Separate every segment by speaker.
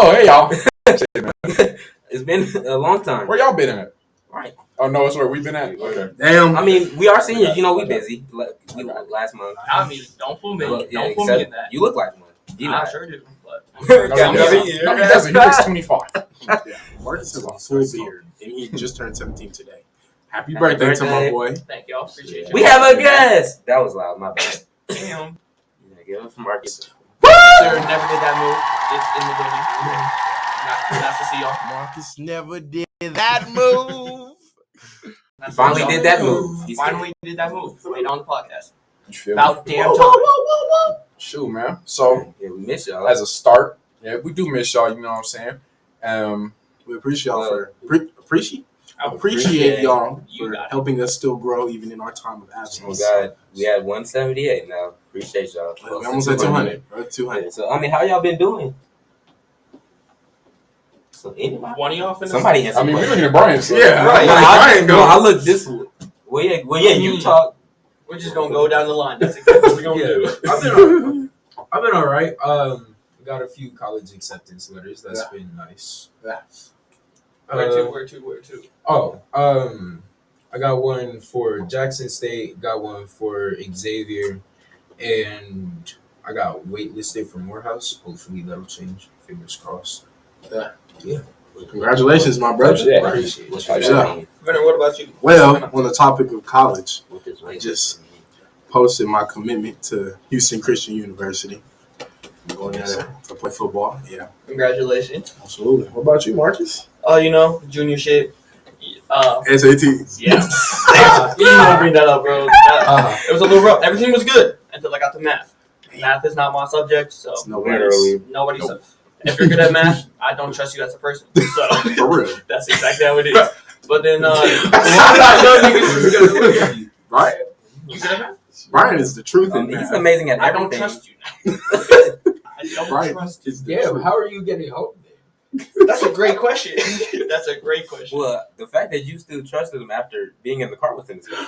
Speaker 1: Oh, hey y'all.
Speaker 2: It's been a long time.
Speaker 1: Where y'all been at?
Speaker 2: Right.
Speaker 1: Oh no, it's where we've been at. Okay.
Speaker 3: Damn.
Speaker 2: I mean, we are seniors. You know, we busy. We last month.
Speaker 4: I mean, don't fool me.
Speaker 2: But,
Speaker 4: Don't fool me in that.
Speaker 2: You look like one. You know.
Speaker 4: I sure do. But
Speaker 2: Got another year.
Speaker 1: No, he doesn't. He looks 25.
Speaker 3: Yeah, Marcus has a full beard, and he just turned 17 today. Happy birthday to my boy.
Speaker 4: thank y'all. Appreciate you.
Speaker 2: We have a guest. That was loud. My bad.
Speaker 4: Damn.
Speaker 2: Yeah, give us Marcus.
Speaker 4: Sir, never did that move. It's in the building. Nice to see y'all.
Speaker 3: Marcus never did that move.
Speaker 2: Finally did that move.
Speaker 4: He finally did that move. Made on the podcast.
Speaker 1: You feel me?
Speaker 4: About damn time.
Speaker 1: Shoot, man. So
Speaker 2: Yeah, we miss y'all.
Speaker 1: as a start, yeah, we do miss y'all. You know what I'm saying?
Speaker 3: We appreciate y'all appreciate y'all
Speaker 4: You
Speaker 3: for
Speaker 4: got it.
Speaker 3: helping us still grow even in our time of
Speaker 2: Oh
Speaker 3: absence.
Speaker 2: God, we had 178 now. Appreciate y'all.
Speaker 3: We almost at 200. We're at 200.
Speaker 2: Yeah, so I mean, how y'all been doing? So anybody?
Speaker 4: One of y'all finna
Speaker 2: Somebody answer.
Speaker 1: I mean,
Speaker 2: the
Speaker 1: we
Speaker 2: question.
Speaker 1: looking at Brian. So.
Speaker 3: Yeah,
Speaker 2: Right.
Speaker 3: like,
Speaker 2: I,
Speaker 3: Brian
Speaker 2: no,
Speaker 3: go.
Speaker 2: I look this way. Well, yeah, you talk.
Speaker 4: We're just gonna go down the line. That's exactly what we're gonna do.
Speaker 5: I've been all right. Got a few college acceptance letters. That's been nice.
Speaker 4: Where to?
Speaker 5: Oh, I got one for Jackson State. Got one for Xavier, and I got waitlisted for Morehouse. Hopefully that'll change. Fingers crossed.
Speaker 3: Yeah. Congratulations, my brother.
Speaker 1: Yeah.
Speaker 5: Appreciate it.
Speaker 2: What's
Speaker 1: Yeah.
Speaker 2: your opinion?
Speaker 4: Venner, what about you?
Speaker 3: Well, on the topic of college,
Speaker 2: What this way?
Speaker 3: just posted my commitment to Houston Christian University. I'm going there to play football. Yeah,
Speaker 4: Congratulations.
Speaker 3: absolutely. What about you, Marcus?
Speaker 4: You know, junior shit.
Speaker 3: SATs.
Speaker 4: Yeah. You didn't want to bring that up, bro. It was a little rough. Everything was good until I got to math. Math is not my subject, so
Speaker 3: It's no
Speaker 2: Literally.
Speaker 4: nobody
Speaker 1: Nope.
Speaker 4: said. If you're good at math, I don't trust you as a person. So
Speaker 3: For real.
Speaker 4: that's exactly how it is. But then,
Speaker 3: Right?
Speaker 4: you good at math?
Speaker 3: Brian is the truth in
Speaker 2: He's
Speaker 3: that.
Speaker 2: amazing at
Speaker 4: I don't
Speaker 2: everything.
Speaker 4: trust you now. I don't
Speaker 3: Brian
Speaker 4: trust
Speaker 3: is the
Speaker 5: Yeah,
Speaker 3: truth.
Speaker 5: but how are you getting help?
Speaker 4: That's a great question. That's a great question.
Speaker 2: Well, the fact that you still trusted him after being in the car with him is crazy.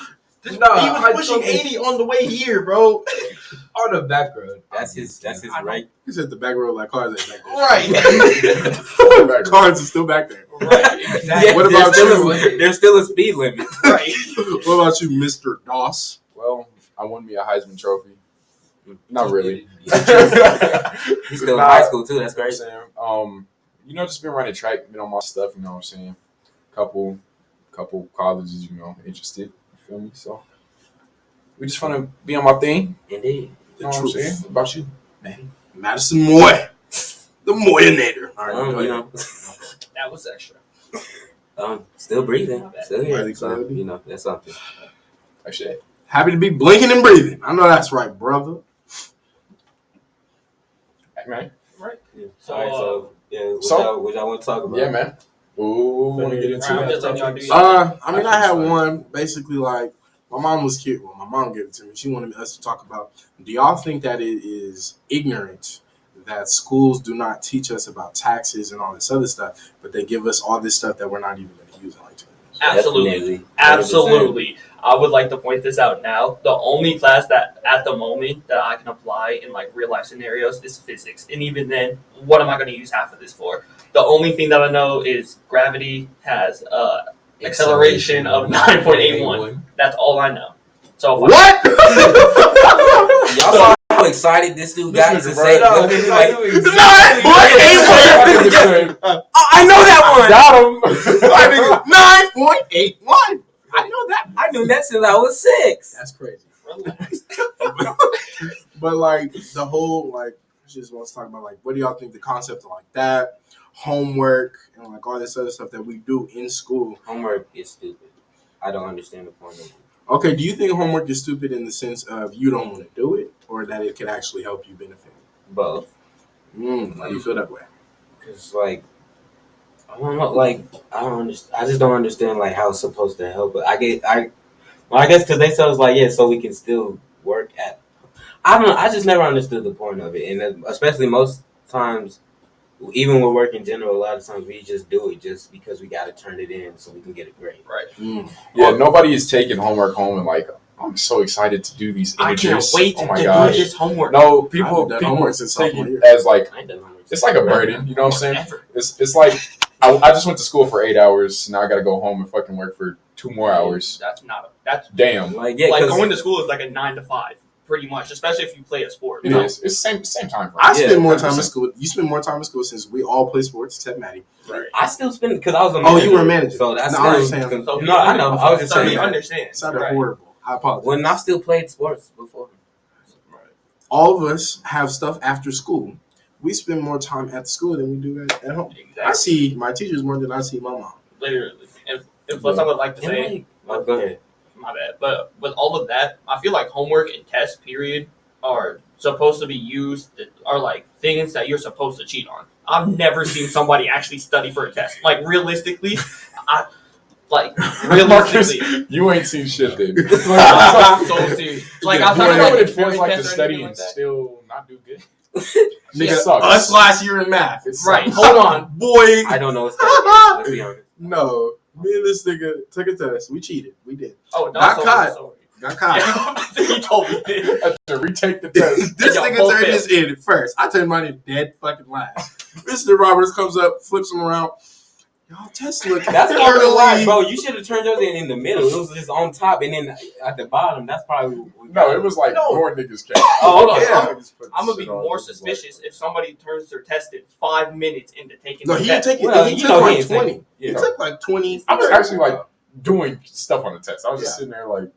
Speaker 4: He
Speaker 5: No,
Speaker 4: was pushing 80 on the way here, bro.
Speaker 5: on the back road.
Speaker 2: That's his right.
Speaker 3: He's at the back row like cars ain't back there.
Speaker 4: Right.
Speaker 3: Cars are still back there.
Speaker 4: Right. Exactly.
Speaker 3: What about
Speaker 2: you? There's still a speed limit.
Speaker 4: Right.
Speaker 3: What about you, Mr. Doss?
Speaker 1: Well, I won me a Heisman Trophy. Not really.
Speaker 2: He's still in high school too. That's great.
Speaker 1: You know, just been running track, been on my stuff. You know what I'm saying? Couple colleges, you know, interested. You feel me? So we just want to be on my thing.
Speaker 2: Indeed.
Speaker 1: You know what I'm saying? What about you?
Speaker 3: Madison Moy. The Moyinator. All right,
Speaker 2: You know,
Speaker 4: That was extra.
Speaker 2: still breathing. Still here.
Speaker 3: Right,
Speaker 2: So,
Speaker 3: exactly.
Speaker 2: you know, that's something.
Speaker 1: Oh, shit.
Speaker 3: Happy to be blinking and breathing. I know that's right, brother.
Speaker 1: Right?
Speaker 2: Yeah.
Speaker 4: So,
Speaker 2: All right, so yeah,
Speaker 1: so-
Speaker 2: what y'all want to talk about?
Speaker 1: Yeah, man. Ooh, want to get into
Speaker 4: I'm
Speaker 1: that?
Speaker 4: just letting y'all do
Speaker 3: I mean, I had one basically like my mom was cute. Well, my mom gave it to me. She wanted us to talk about. Do y'all think that it is ignorant that schools do not teach us about taxes and all this other stuff, but they give us all this stuff that we're not even going to use in like 2 years?
Speaker 4: Absolutely.
Speaker 2: Definitely.
Speaker 4: Absolutely. I would like to point this out now. The only class that at the moment that I can apply in like real life scenarios is physics. And even then, what am I going to use half of this for? The only thing that I know is gravity has acceleration of 9.81. That's all I know. So
Speaker 3: What?
Speaker 2: Y'all saw how excited this dude got to say
Speaker 1: No,
Speaker 2: that? Like,
Speaker 3: I know that
Speaker 1: Got him.
Speaker 3: 9.81. I know that.
Speaker 2: I knew that since I was 6.
Speaker 3: That's crazy. But like the whole like, she just wants to talk about like, what do y'all think the concept of like that, homework, and like all this other stuff that we do in school?
Speaker 2: Homework is stupid. I don't understand the point of it.
Speaker 3: Okay, do you think homework is stupid in the sense of you don't want to do it, or that it could actually help you benefit?
Speaker 2: Both.
Speaker 3: How do you feel that way?
Speaker 2: Because, like, I don't know, like, I don't understand. I just don't understand, like, how it's supposed to help. But I guess because they tell us, like, yeah, so we can still work at. I don't know. I just never understood the point of it. And especially most times, even with work in general, a lot of times we just do it just because we got to turn it in so we can get a grade.
Speaker 4: Right.
Speaker 1: Yeah, nobody is taking homework home and like I'm so excited to do these
Speaker 4: I can't
Speaker 1: integers.
Speaker 4: wait
Speaker 1: Oh
Speaker 4: to
Speaker 1: my
Speaker 4: do
Speaker 1: gosh.
Speaker 4: this homework.
Speaker 1: No,
Speaker 3: I
Speaker 1: people
Speaker 3: haven't done homework since
Speaker 1: take
Speaker 3: sophomore
Speaker 1: it
Speaker 3: year.
Speaker 1: as like
Speaker 2: I ain't done homework.
Speaker 1: it's like a burden. You know what I'm saying?
Speaker 4: Ever.
Speaker 1: It's like I just went to school for 8 hours. Now I got to go home and fucking work for 2 more hours.
Speaker 4: That's
Speaker 1: Damn.
Speaker 2: Like
Speaker 4: like
Speaker 2: 'cause-
Speaker 4: going to school is like a 9 to 5, pretty much. Especially if you play a sport.
Speaker 1: It is. It's same time frame.
Speaker 3: I spend
Speaker 2: Yeah,
Speaker 3: more time in
Speaker 1: 100%.
Speaker 3: school. You spend more time in school since we all play sports except Maddie.
Speaker 1: Right.
Speaker 2: I still spend because I was a
Speaker 3: Oh,
Speaker 2: manager.
Speaker 3: you were a manager.
Speaker 2: So that's
Speaker 3: No,
Speaker 2: still,
Speaker 3: I understand.
Speaker 4: So
Speaker 2: no, I know. I was just
Speaker 4: so
Speaker 2: saying
Speaker 4: he
Speaker 2: that.
Speaker 4: understands.
Speaker 3: It sounded
Speaker 4: Right.
Speaker 3: horrible. I apologize.
Speaker 2: When I still played sports before.
Speaker 3: All of us have stuff after school. We spend more time at school than we do at home.
Speaker 4: Exactly.
Speaker 3: I see my teachers more than I see my mom.
Speaker 4: Literally. And what I would like to say,
Speaker 2: Oh, go ahead.
Speaker 4: my bad, but with all of that, I feel like homework and test period are supposed to be used, are like things that you're supposed to cheat on. I've never seen somebody actually study for a test. Like realistically,
Speaker 1: Marcus, you ain't seen shit then.
Speaker 4: I'm so serious. Like
Speaker 3: Yeah,
Speaker 4: outside
Speaker 1: You
Speaker 4: of
Speaker 1: know
Speaker 4: like
Speaker 1: what it
Speaker 4: the
Speaker 1: feels like to
Speaker 4: test or
Speaker 1: study
Speaker 4: anything
Speaker 1: and
Speaker 4: like that.
Speaker 1: still not do good?
Speaker 3: Nigga,
Speaker 1: sucks.
Speaker 3: us last year in math.
Speaker 1: It
Speaker 4: Right,
Speaker 1: sucks.
Speaker 4: hold on.
Speaker 3: Boy,
Speaker 2: I don't know what's that. Let's be honest.
Speaker 3: no. Me and this nigga took a test. We cheated. We did.
Speaker 4: Oh, no,
Speaker 3: Got
Speaker 4: sorry,
Speaker 3: caught.
Speaker 4: sorry.
Speaker 3: Got caught.
Speaker 4: He told me this.
Speaker 1: I have to retake the test.
Speaker 3: This
Speaker 4: Y'all
Speaker 3: nigga
Speaker 4: both
Speaker 3: turned
Speaker 4: failed.
Speaker 3: his in first. I turned mine in dead fucking last. Mr. Roberts comes up, flips him around. Y'all test look
Speaker 2: That's probably
Speaker 3: early.
Speaker 2: why, bro. You should have turned yours in the middle. It was just on top and then at the bottom. That's probably what we got.
Speaker 1: No, it was like
Speaker 3: No.
Speaker 1: more niggas came.
Speaker 4: Oh, hold on.
Speaker 3: Yeah.
Speaker 4: I'm gonna be more suspicious if somebody turns their test in 5 minutes into taking
Speaker 3: No,
Speaker 4: the
Speaker 3: he
Speaker 4: test.
Speaker 3: didn't take it.
Speaker 2: Well,
Speaker 3: he
Speaker 2: you
Speaker 3: took
Speaker 2: know he
Speaker 3: like
Speaker 2: ain't
Speaker 3: 20.
Speaker 2: taking-
Speaker 3: He
Speaker 2: yeah.
Speaker 3: took like 20.
Speaker 1: I was actually like doing stuff on the test. I was just
Speaker 3: Yeah.
Speaker 1: sitting there like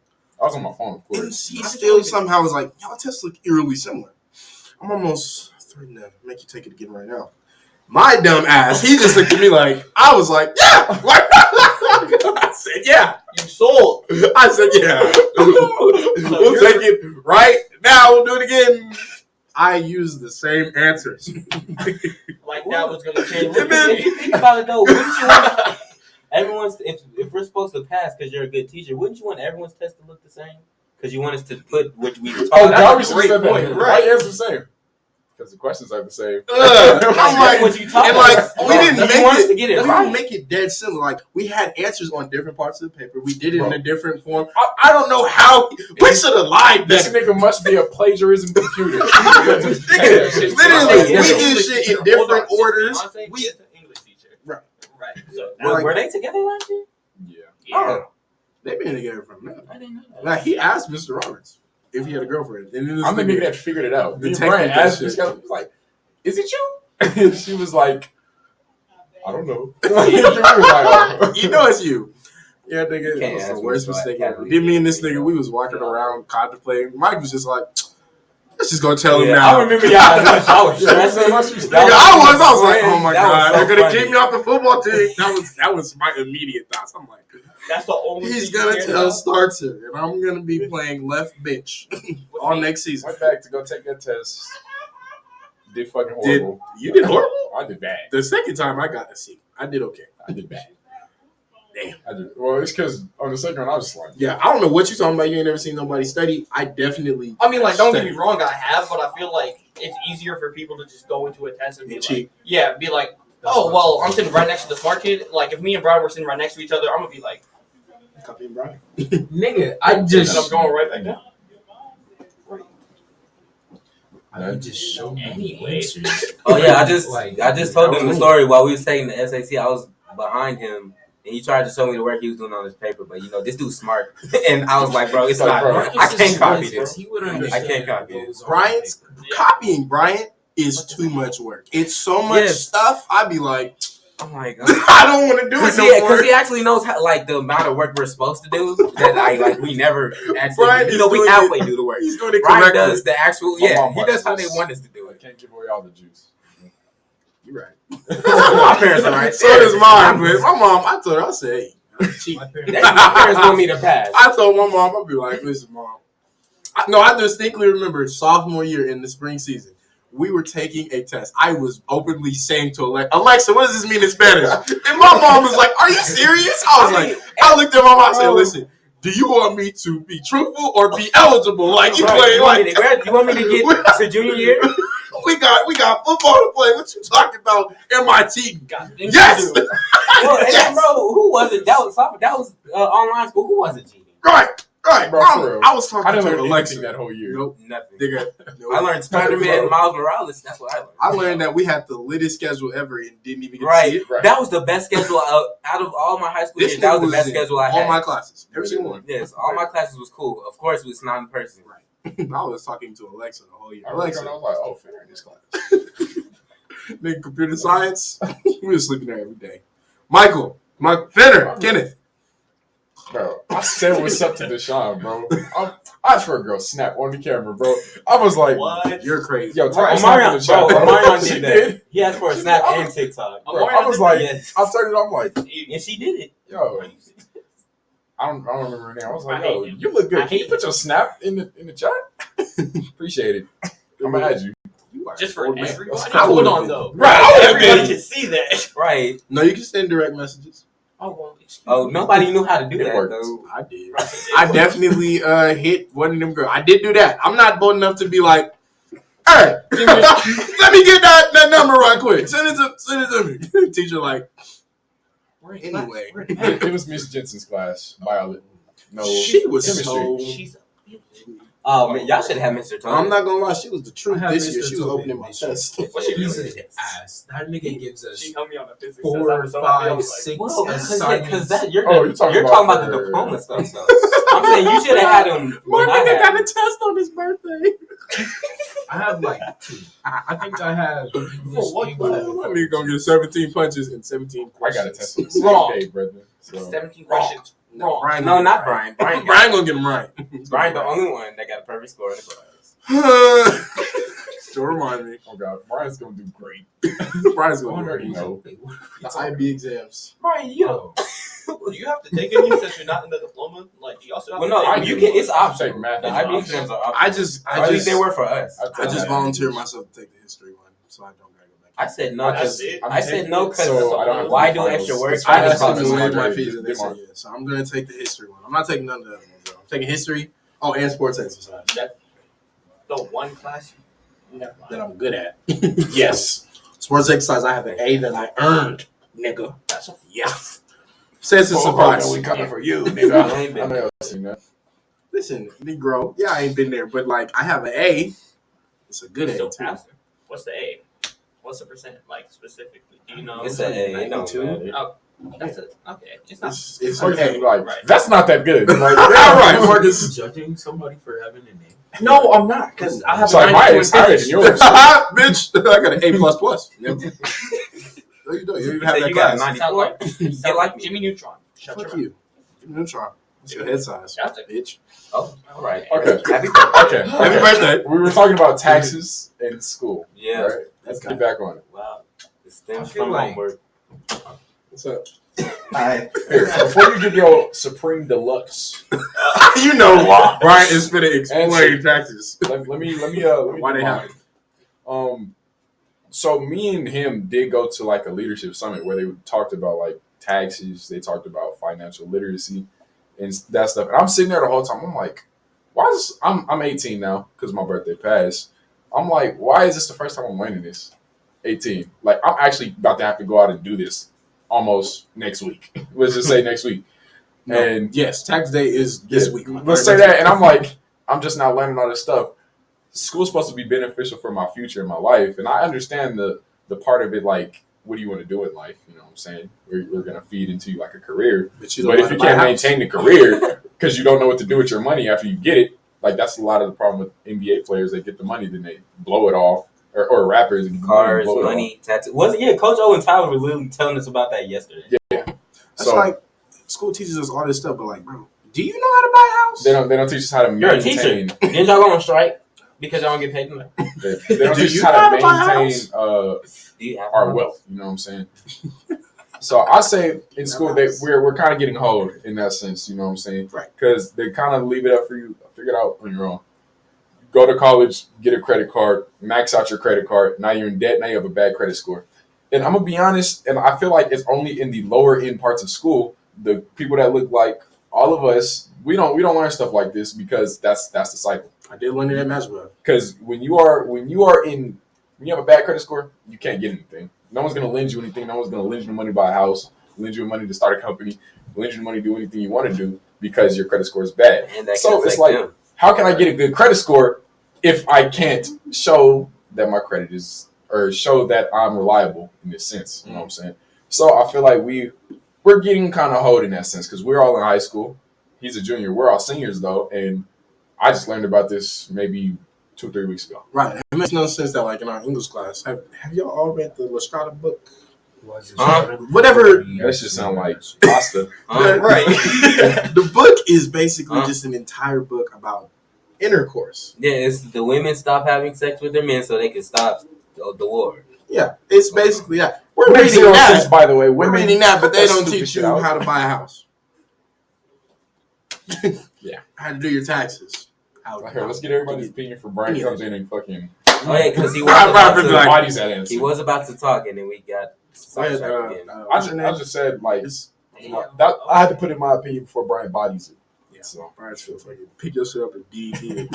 Speaker 1: I was on my phone, of
Speaker 3: And
Speaker 1: course.
Speaker 3: he still somehow was like, y'all tests look eerily similar. I'm almost threatening to make you take it again right now. My dumb ass, he just looked at me like, I was like, yeah. I said, yeah.
Speaker 4: You sold.
Speaker 3: I said, yeah. We'll take it right now. We'll do it again. I used the same answers.
Speaker 4: Like that was gonna change.
Speaker 2: If you think about it though, wouldn't you want everyone's if we're supposed to pass because you're a good teacher, wouldn't you want everyone's test to look the same? Because you want us to put what we
Speaker 1: Oh,
Speaker 4: that's
Speaker 1: God,
Speaker 4: a
Speaker 1: we should have
Speaker 4: great
Speaker 1: said that.
Speaker 4: point.
Speaker 1: Right answer the same. Because the questions are the same.
Speaker 3: I'm
Speaker 2: That's
Speaker 3: like,
Speaker 2: what you talking
Speaker 3: and like,
Speaker 2: about.
Speaker 3: we didn't
Speaker 2: You want us to
Speaker 3: make
Speaker 2: get
Speaker 3: it.
Speaker 2: it
Speaker 3: We
Speaker 2: right.
Speaker 3: didn't make it dead similar. Like, we had answers on different parts of the paper. We did it in
Speaker 1: Bro.
Speaker 3: a different form. I don't know how. We should have lied.
Speaker 1: This
Speaker 3: Better.
Speaker 1: nigga must be a plagiarism computer.
Speaker 3: Nigga, literally,
Speaker 2: Yeah.
Speaker 3: we did shit in different orders.
Speaker 4: We
Speaker 3: We
Speaker 4: is an English teacher.
Speaker 3: Right.
Speaker 4: Right. So
Speaker 2: Were they together last year?
Speaker 1: Yeah.
Speaker 3: Oh, they've been together from now.
Speaker 2: I didn't know that.
Speaker 3: Like, he asked Mr. Roberts if he had a girlfriend, and then this
Speaker 1: I'm the
Speaker 3: nigga-
Speaker 1: nigga that figured it out.
Speaker 3: The
Speaker 1: Me and Brian
Speaker 3: technical
Speaker 1: asked
Speaker 3: shit.
Speaker 1: this guy, he was like, is it you? And she was like, I don't know. He was like, oh.
Speaker 3: You know it's you. Yeah, nigga,
Speaker 2: Can't
Speaker 3: it was
Speaker 2: ask
Speaker 3: the
Speaker 2: me,
Speaker 3: worst
Speaker 2: so I
Speaker 3: mistake
Speaker 2: can't
Speaker 3: ever.
Speaker 2: really
Speaker 3: Did me and
Speaker 2: get
Speaker 3: this
Speaker 2: it.
Speaker 3: nigga, we was walking around contemplating. Mike was just like, let's just go tell him
Speaker 2: Yeah,
Speaker 3: now.
Speaker 2: I remember y'all. I was stressing.
Speaker 3: Nigga, I was like, oh my god,
Speaker 2: so
Speaker 3: they're gonna
Speaker 2: funny.
Speaker 3: kick me off the football team. That was my immediate thoughts. I'm like,
Speaker 4: that's the only.
Speaker 3: he's
Speaker 4: thing
Speaker 3: gonna
Speaker 4: you
Speaker 3: tell
Speaker 4: care
Speaker 3: starter, and I'm gonna be playing left bench all
Speaker 4: about.
Speaker 3: next season.
Speaker 1: Went back to go take that test. Did fucking
Speaker 3: Did
Speaker 1: horrible.
Speaker 3: you did horrible?
Speaker 1: I did bad.
Speaker 3: The second time I got a C, I did okay.
Speaker 1: I did bad.
Speaker 3: Damn.
Speaker 1: I did. Well, it's because on the second one, I was just like,
Speaker 3: Yeah, I don't know what you're talking about. You ain't never seen nobody study. I definitely.
Speaker 4: I mean, like, don't get me
Speaker 3: studied.
Speaker 4: wrong, I have, but I feel like it's easier for people to just go into a test and be
Speaker 3: And
Speaker 4: like,
Speaker 3: cheat.
Speaker 4: yeah, be like, oh, well, I'm sitting right next to the smart kid. Like, if me and Brian were sitting right next to each other, I'm gonna be like,
Speaker 3: Copy and Brian.
Speaker 5: Nigga, I
Speaker 4: and I'm
Speaker 5: just
Speaker 4: going right back down.
Speaker 5: I just showed me
Speaker 4: Anyway.
Speaker 5: answers.
Speaker 2: Oh yeah, I just told him the
Speaker 3: was-
Speaker 2: story while we was taking the SAT. I was behind him, and he tried to show me the work he was doing on his paper. But this dude's smart, and I was like, bro, it's not.
Speaker 1: Bro,
Speaker 2: I can't copy this.
Speaker 5: He would
Speaker 2: I
Speaker 5: understand.
Speaker 2: can't copy it.
Speaker 5: those are
Speaker 3: Brian's copying Brian is too much work. It's so much
Speaker 2: Yes.
Speaker 3: stuff. I'd be like,
Speaker 2: I'm like,
Speaker 3: I don't want to do it no more.
Speaker 2: because he actually knows how, like, the amount of work we're supposed to do that like we never actually.
Speaker 3: Brian is
Speaker 2: we
Speaker 3: doing
Speaker 2: halfway
Speaker 3: it.
Speaker 2: do the work.
Speaker 3: He's doing it
Speaker 2: Brian
Speaker 3: correctly.
Speaker 2: does the actual.
Speaker 1: My
Speaker 2: Yeah,
Speaker 1: mom
Speaker 2: he does how
Speaker 1: watches
Speaker 2: they
Speaker 1: this.
Speaker 2: want us to do
Speaker 1: I
Speaker 2: it.
Speaker 1: can't give away all the juice.
Speaker 3: You're right.
Speaker 2: My parents are right
Speaker 3: So
Speaker 2: there.
Speaker 3: does mine. But my mom, I told her, I said, hey, cheat.
Speaker 5: My parents-
Speaker 2: My parents want me to pass.
Speaker 3: I told my mom, I'd be like, listen, mom. I distinctly remember sophomore year in the spring season. We were taking a test. I was openly saying to Alexa, what does this mean in Spanish? And my mom was like, are you serious? I was like, I looked at my mom and said, listen, do you want me to be truthful or be eligible? Like, you
Speaker 2: Right,
Speaker 3: play,
Speaker 2: you want me to get to junior year?
Speaker 3: we got football to play. What you talking about? MIT.
Speaker 4: Got things
Speaker 3: Yes!
Speaker 4: to do.
Speaker 2: Well, and
Speaker 3: Yes!
Speaker 2: bro, who was it? That was online school. Who was it, Genie?
Speaker 3: Right. Right,
Speaker 1: Bro,
Speaker 3: bro.
Speaker 1: for real.
Speaker 3: I was talking
Speaker 1: I didn't
Speaker 3: to
Speaker 1: learn
Speaker 3: Alexa.
Speaker 1: anything that whole year.
Speaker 3: Nope,
Speaker 2: Nothing.
Speaker 3: nigga. Nope.
Speaker 2: I learned Spider-Man and Miles Morales. That's what I learned.
Speaker 3: I learned that we had the littest schedule ever and didn't even get to
Speaker 2: Right.
Speaker 3: see it.
Speaker 1: Right.
Speaker 2: That was the best schedule out of all my high school
Speaker 3: This
Speaker 2: years. That was the
Speaker 3: nigga
Speaker 2: best
Speaker 3: in
Speaker 2: schedule I
Speaker 3: all
Speaker 2: had.
Speaker 3: my classes. Every single one.
Speaker 2: Yes, all my classes was cool. Of course, it was not in person.
Speaker 3: Right. I was talking to Alexa the whole year.
Speaker 1: I
Speaker 3: Alexa,
Speaker 1: was like, oh, fair in this class.
Speaker 3: nigga, computer science. We were sleeping there every day. Michael, Fenner, Kenneth.
Speaker 1: Bro, I said what's up to Deshaun, bro. I asked for a girl snap on the camera, bro. I was like,
Speaker 4: What?
Speaker 3: You're crazy.
Speaker 1: yo,
Speaker 2: Right,
Speaker 1: type a snap in the chat.
Speaker 2: Omarion
Speaker 1: She
Speaker 2: did that. He asked for a snap
Speaker 1: I
Speaker 2: and
Speaker 1: was-
Speaker 2: TikTok.
Speaker 1: Bro, I was like,
Speaker 2: Yes.
Speaker 1: I turned it on, I'm like,
Speaker 2: And she did it.
Speaker 1: yo, I don't remember her name. I was like,
Speaker 4: I hate
Speaker 1: yo,
Speaker 4: him.
Speaker 1: you look
Speaker 4: I
Speaker 1: good. Can you
Speaker 4: hate
Speaker 1: put your snap in the chat? Appreciate it. I'm gonna add you.
Speaker 3: You are
Speaker 4: Just for
Speaker 3: old man.
Speaker 4: everybody.
Speaker 3: I
Speaker 4: Hold
Speaker 3: would've
Speaker 4: on
Speaker 3: been.
Speaker 4: though.
Speaker 1: Right, I would've
Speaker 4: Everybody
Speaker 1: been.
Speaker 4: can see that.
Speaker 2: Right.
Speaker 3: No, you can send direct messages.
Speaker 4: Oh well. Excuse
Speaker 2: Oh,
Speaker 4: me.
Speaker 2: nobody knew how to do
Speaker 1: It
Speaker 2: that
Speaker 1: worked.
Speaker 2: though.
Speaker 3: I did. I definitely hit one of them girls. I did do that. I'm not bold enough to be like, hey, let me get that number right quick. Send it to me. Teacher like, anyway.
Speaker 1: It was Miss Jensen's class, Violet. No,
Speaker 3: She was
Speaker 1: chemistry.
Speaker 3: so.
Speaker 4: She's.
Speaker 2: Oh man, y'all should have Mr. Tony.
Speaker 3: I'm not gonna lie, she was the truth
Speaker 5: I have
Speaker 3: this year.
Speaker 5: Mr.
Speaker 3: She was
Speaker 5: Tobin.
Speaker 3: opening my chest.
Speaker 4: What she
Speaker 5: He's
Speaker 4: doing?
Speaker 5: an ass. That nigga gives us
Speaker 4: She helped me on the physics.
Speaker 5: 4,
Speaker 4: test. I
Speaker 5: 5,
Speaker 4: was
Speaker 5: 6
Speaker 2: Well,
Speaker 5: assignments.
Speaker 2: because that you're
Speaker 1: Oh, you're talking
Speaker 2: talking
Speaker 1: about
Speaker 2: about the
Speaker 1: her-
Speaker 2: diploma stuff. So. I'm saying you should have had him.
Speaker 3: My
Speaker 2: when I
Speaker 3: nigga
Speaker 2: had
Speaker 3: got a
Speaker 2: him.
Speaker 3: test on his birthday.
Speaker 5: I have like 2. I think I have English
Speaker 4: what
Speaker 5: A1
Speaker 4: class?
Speaker 3: My nigga gonna get 17 punches and 17
Speaker 1: I
Speaker 3: questions.
Speaker 1: got a test on the same
Speaker 4: Wrong.
Speaker 1: day, brother. So
Speaker 4: 17 questions.
Speaker 3: No,
Speaker 4: Wrong.
Speaker 3: Brian
Speaker 2: No,
Speaker 3: gonna
Speaker 2: not
Speaker 3: get
Speaker 2: Brian. Brian.
Speaker 3: Brian gonna get him right.
Speaker 2: Brian, the only one that got a perfect score in the class.
Speaker 3: Don't remind me.
Speaker 1: oh god, Brian's gonna do great.
Speaker 3: Brian's
Speaker 1: I
Speaker 3: gonna do
Speaker 1: already
Speaker 3: great.
Speaker 1: know.
Speaker 3: The IB exams.
Speaker 2: Brian, you know.
Speaker 4: Do you have to take any since you're not in the diploma? Like, do you also have
Speaker 2: Well,
Speaker 4: to
Speaker 2: no,
Speaker 4: take
Speaker 2: you can. It's
Speaker 1: Take
Speaker 2: optional.
Speaker 1: math.
Speaker 2: The
Speaker 1: It's
Speaker 2: IB
Speaker 1: optional.
Speaker 2: exams are optional.
Speaker 3: I
Speaker 2: At least
Speaker 3: just,
Speaker 2: they were for us.
Speaker 3: I just volunteered myself to take the history one, so I don't gotta go back.
Speaker 2: I said no
Speaker 4: That's
Speaker 2: because
Speaker 4: it.
Speaker 2: I said no because
Speaker 1: So I don't have to
Speaker 2: why
Speaker 1: do
Speaker 2: do extra
Speaker 1: finals.
Speaker 2: work?
Speaker 1: It's
Speaker 3: I
Speaker 1: finals
Speaker 3: asked
Speaker 2: just
Speaker 3: them to
Speaker 1: cost
Speaker 3: waive my
Speaker 1: money.
Speaker 3: fees, and they said yes. So I'm gonna take the history one. I'm not taking none of the other ones. Though. I'm taking history. Oh, and sports exercise
Speaker 4: The one class. Never
Speaker 3: that
Speaker 4: mind.
Speaker 3: I'm good at. Yes, sports exercise. I have an A that I earned, nigga.
Speaker 4: That's a
Speaker 3: Yeah. Sense of surprise.
Speaker 1: we coming for you,
Speaker 2: I
Speaker 1: nigga.
Speaker 2: ain't been
Speaker 1: I know y'all seen that.
Speaker 3: Listen, Negro. Yeah, I ain't been there, but like I have an A. It's a good A
Speaker 4: still
Speaker 3: too.
Speaker 4: passing. What's the A? What's the percent, like, specifically? Do you know?
Speaker 2: It's an A. It don't
Speaker 3: 92.
Speaker 2: matter.
Speaker 4: Oh, that's it. Okay. It's not.
Speaker 3: It's
Speaker 1: Or
Speaker 3: an
Speaker 1: just be
Speaker 3: A.
Speaker 1: like,
Speaker 4: Right.
Speaker 1: that's not that good. Like,
Speaker 3: All right,
Speaker 5: Are
Speaker 3: Marcus.
Speaker 5: you judging somebody for having a name?
Speaker 4: No, I'm not, because I have
Speaker 1: Sorry,
Speaker 4: a
Speaker 1: mine
Speaker 4: 92 in
Speaker 1: is higher than
Speaker 4: physics.
Speaker 1: yours.
Speaker 3: Bitch, I got an A plus plus. No, you don't. You don't even have
Speaker 2: So
Speaker 3: that
Speaker 2: you got a
Speaker 3: class.
Speaker 2: 94?
Speaker 4: Sound like Jimmy Neutron. Shut
Speaker 3: Fuck
Speaker 4: your
Speaker 3: you. Neutron. It's your head size,
Speaker 4: That's it.
Speaker 3: bitch.
Speaker 2: Oh, all right.
Speaker 1: Okay.
Speaker 2: Happy birthday.
Speaker 1: Okay.
Speaker 3: Happy birthday.
Speaker 1: We were talking about taxes in school.
Speaker 2: Yeah.
Speaker 1: Right? Let's get back on it.
Speaker 2: Wow. It
Speaker 5: I
Speaker 2: stems
Speaker 5: feel
Speaker 2: from
Speaker 5: like-
Speaker 2: homework.
Speaker 3: What's up?
Speaker 1: Here, before you give your Supreme Deluxe,
Speaker 3: You know, Brian is finna explain taxes.
Speaker 1: let me
Speaker 3: Why
Speaker 1: do
Speaker 3: they
Speaker 1: mine. So me and him did go to like a leadership summit where they talked about like taxes. They talked about financial literacy and that stuff. And I'm sitting there the whole time. I'm like, why is I'm 18 now because my birthday passed. I'm like, why is this the first time I'm learning this? 18. Like I'm actually about to have to go out and do this almost next week. Let's just say next week.
Speaker 3: No.
Speaker 1: And
Speaker 3: Yes, tax day is this week.
Speaker 1: let's say that. And I'm like, I'm just not learning all this stuff. School's supposed to be beneficial for my future and my life. And I understand the part of it, like, what do you want to do in life? You know what I'm saying? We're going to feed into you like a career.
Speaker 3: But
Speaker 1: But if you can't maintain the career because you don't know what to do with your money after you get it, like that's a lot of the problem with NBA players. They get the money, then they blow it off. Or rappers. And
Speaker 2: Cars,
Speaker 1: blow it
Speaker 2: money, tattoo. Was it? Yeah, Coach Owen Tyler was literally telling us about that yesterday.
Speaker 1: off. Yeah.
Speaker 3: That's
Speaker 1: So
Speaker 3: like school teaches us all this stuff, but like, bro, do you know how to buy a house?
Speaker 1: they don't teach us how to
Speaker 2: You're a
Speaker 1: maintain.
Speaker 2: teacher. Didn't y'all go on strike because y'all don't get paid enough?
Speaker 1: They don't
Speaker 3: Do
Speaker 1: teach
Speaker 3: you
Speaker 1: us how
Speaker 3: know how
Speaker 1: to
Speaker 3: to buy a
Speaker 1: maintain
Speaker 2: Do you have
Speaker 1: our
Speaker 2: one?
Speaker 1: wealth. You know what I'm saying? So I say in school we're kind of getting hold in that sense. You know what I'm saying?
Speaker 3: Right.
Speaker 1: Because they kind of leave it up for you. Figure it out on your own. Go to college, get a credit card, max out your credit card. Now you're in debt. Now you have a bad credit score. And I'm gonna be honest, and I feel like it's only in the lower end parts of school, the people that look like all of us, we don't learn stuff like this because that's the cycle.
Speaker 3: I did learn it at Maswell.
Speaker 1: Because when you have a bad credit score, you can't get anything. No one's gonna lend you anything. No one's gonna lend you the money to buy a house. lend you money to start a company, lend you money to do anything you want to do because your credit score is bad.
Speaker 2: And that
Speaker 1: So
Speaker 2: can
Speaker 1: it's
Speaker 2: affect
Speaker 1: like,
Speaker 2: them.
Speaker 1: how can I get a good credit score if I can't show that my credit is, or show that I'm reliable in this sense? You know what I'm saying? So I feel like we're getting kind of old in that sense because we're all in high school. He's a junior. We're all seniors though, and I just learned about this maybe 2-3 weeks ago.
Speaker 3: Right. It makes no sense that, like, in our English class, have y'all all read the Lestrada book? Whatever.
Speaker 1: That just sound like pasta.
Speaker 4: Right.
Speaker 3: The book is basically just an entire book about intercourse.
Speaker 2: Yeah, it's the women stop having sex with their men so they can stop the war.
Speaker 3: Yeah, it's basically that. We're
Speaker 1: Makes
Speaker 3: reading
Speaker 1: zero
Speaker 3: that.
Speaker 1: sense, by the way.
Speaker 3: We're
Speaker 1: Women
Speaker 3: reading that, but they don't
Speaker 1: stupid
Speaker 3: teach
Speaker 1: shit
Speaker 3: you
Speaker 1: out.
Speaker 3: how to buy a house.
Speaker 1: Yeah.
Speaker 3: How to do your taxes.
Speaker 1: Here, let's get everybody's opinion for Brian comes in and fucking.
Speaker 2: Oh yeah, because he was
Speaker 3: Right,
Speaker 2: about
Speaker 3: right,
Speaker 2: to,
Speaker 3: right.
Speaker 1: Body's that answer.
Speaker 2: he was about to talk and then we got sidetracked again.
Speaker 1: I just said like
Speaker 3: It's-
Speaker 1: that. I had to put in my opinion before Brian bodies it.
Speaker 3: Yeah, so Brian feels like it. Pick yourself and DD.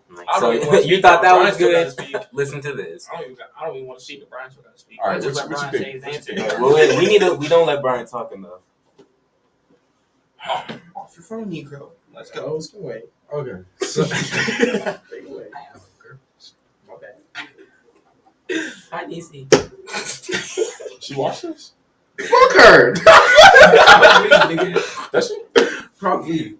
Speaker 2: Like,
Speaker 4: I
Speaker 2: so
Speaker 4: don't even want to
Speaker 2: you
Speaker 4: speak,
Speaker 2: thought that
Speaker 4: Brian
Speaker 2: was
Speaker 4: still
Speaker 2: good?
Speaker 4: gotta speak.
Speaker 2: Listen to this.
Speaker 4: I don't even want to speak. If Brian still got to speak.
Speaker 1: All right,
Speaker 4: Just
Speaker 1: what
Speaker 4: let
Speaker 1: you
Speaker 4: Brian say
Speaker 1: think?
Speaker 4: his
Speaker 1: What you
Speaker 4: answer.
Speaker 1: think?
Speaker 2: We don't let Brian talk enough.
Speaker 4: Off your phone, Negro. Let's go.
Speaker 3: Go away.
Speaker 5: Okay. So,
Speaker 3: Take away.
Speaker 4: My bad.
Speaker 2: Hi, DC.
Speaker 1: She watched this?
Speaker 3: Fuck her.
Speaker 1: Does she?
Speaker 5: probably.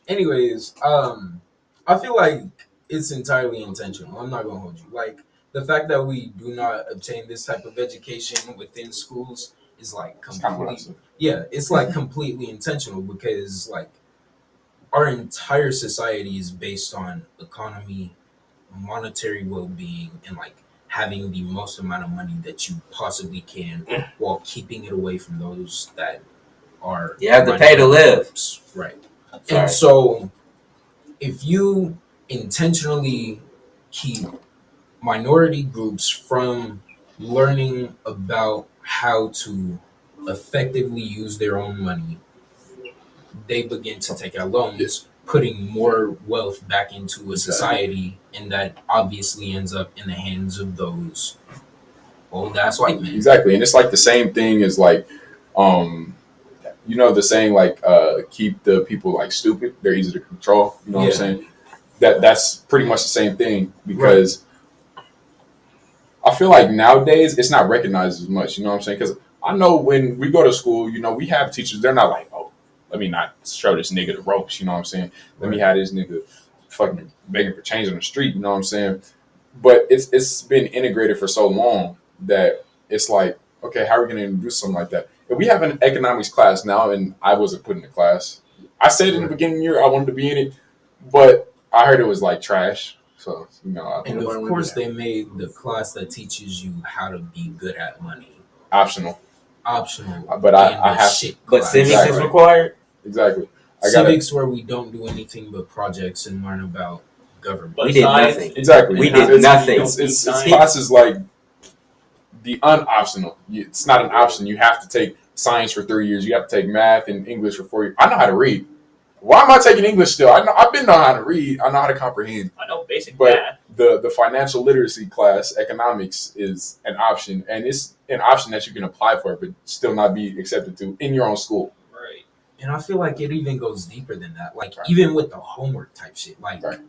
Speaker 5: Anyways, I feel like it's entirely intentional. I'm not gonna hold you. Like the fact that we do not obtain this type of education within schools is like
Speaker 1: That's kind of what I
Speaker 5: completely.
Speaker 1: said.
Speaker 5: Yeah, it's like completely intentional because like our entire society is based on economy, monetary well-being, and like having the most amount of money that you possibly can while keeping it away from those that are
Speaker 2: You have to pay to live.
Speaker 5: right.
Speaker 2: Sorry.
Speaker 5: And so if you intentionally keep minority groups from learning about how to effectively use their own money, they begin to take out loans, putting more wealth back into a society, and that obviously ends up in the hands of those old ass white men.
Speaker 1: Exactly, and it's like the same thing as like, the saying like, keep the people like stupid. They're easy to control. You know what I'm saying? That's pretty much the same thing because I feel like nowadays it's not recognized as much. You know what I'm saying? Because I know when we go to school, we have teachers. They're not like, oh, let me not show this nigga the ropes. You know what I'm saying? Let me have this nigga fucking begging for change on the street. You know what I'm saying? But it's been integrated for so long that it's like, okay, how are we going to do something like that? If we have an economics class now, and I wasn't put in the class, I said in the beginning of the year I wanted to be in it, but I heard it was like trash. So,
Speaker 5: And of course, they made the class that teaches you how to be good at money
Speaker 1: optional.
Speaker 5: optional.
Speaker 1: But I have
Speaker 5: shit.
Speaker 2: But
Speaker 5: class.
Speaker 2: civics
Speaker 1: Exactly.
Speaker 2: is required.
Speaker 1: Exactly.
Speaker 5: Civics where we don't do anything but projects and learn about government.
Speaker 4: But
Speaker 2: We did
Speaker 4: science-
Speaker 2: nothing.
Speaker 1: Exactly.
Speaker 2: We
Speaker 1: It's-
Speaker 2: did nothing.
Speaker 1: It's
Speaker 4: Science.
Speaker 1: classes like the unoptional. It's not an option. You have to take science for 3 years. You have to take math and English for 4 years. I know how to read. Why am I taking English still? I've been know how to read. I know how to comprehend.
Speaker 4: I know basic
Speaker 1: But
Speaker 4: math.
Speaker 1: the financial literacy class, economics, is an option, and it's an option that you can apply for, but still not be accepted to in your own school.
Speaker 4: Right.
Speaker 5: And I feel like it even goes deeper than that. Like
Speaker 1: Right.
Speaker 5: even with the homework type shit. Like,
Speaker 1: Right.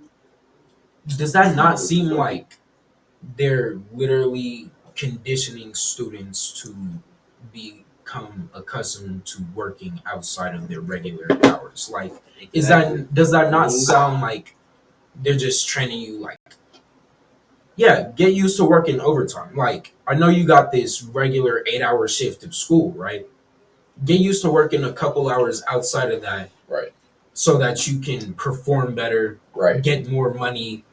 Speaker 5: does that not seem like they're literally conditioning students to become accustomed to working outside of their regular hours? Like, does that not sound like they're just training you like, yeah, get used to working overtime. Like, I know you got this regular 8-hour shift of school, right? Get used to working a couple hours outside of that,
Speaker 1: Right.
Speaker 5: so that you can perform better,
Speaker 1: Right.
Speaker 5: get more money,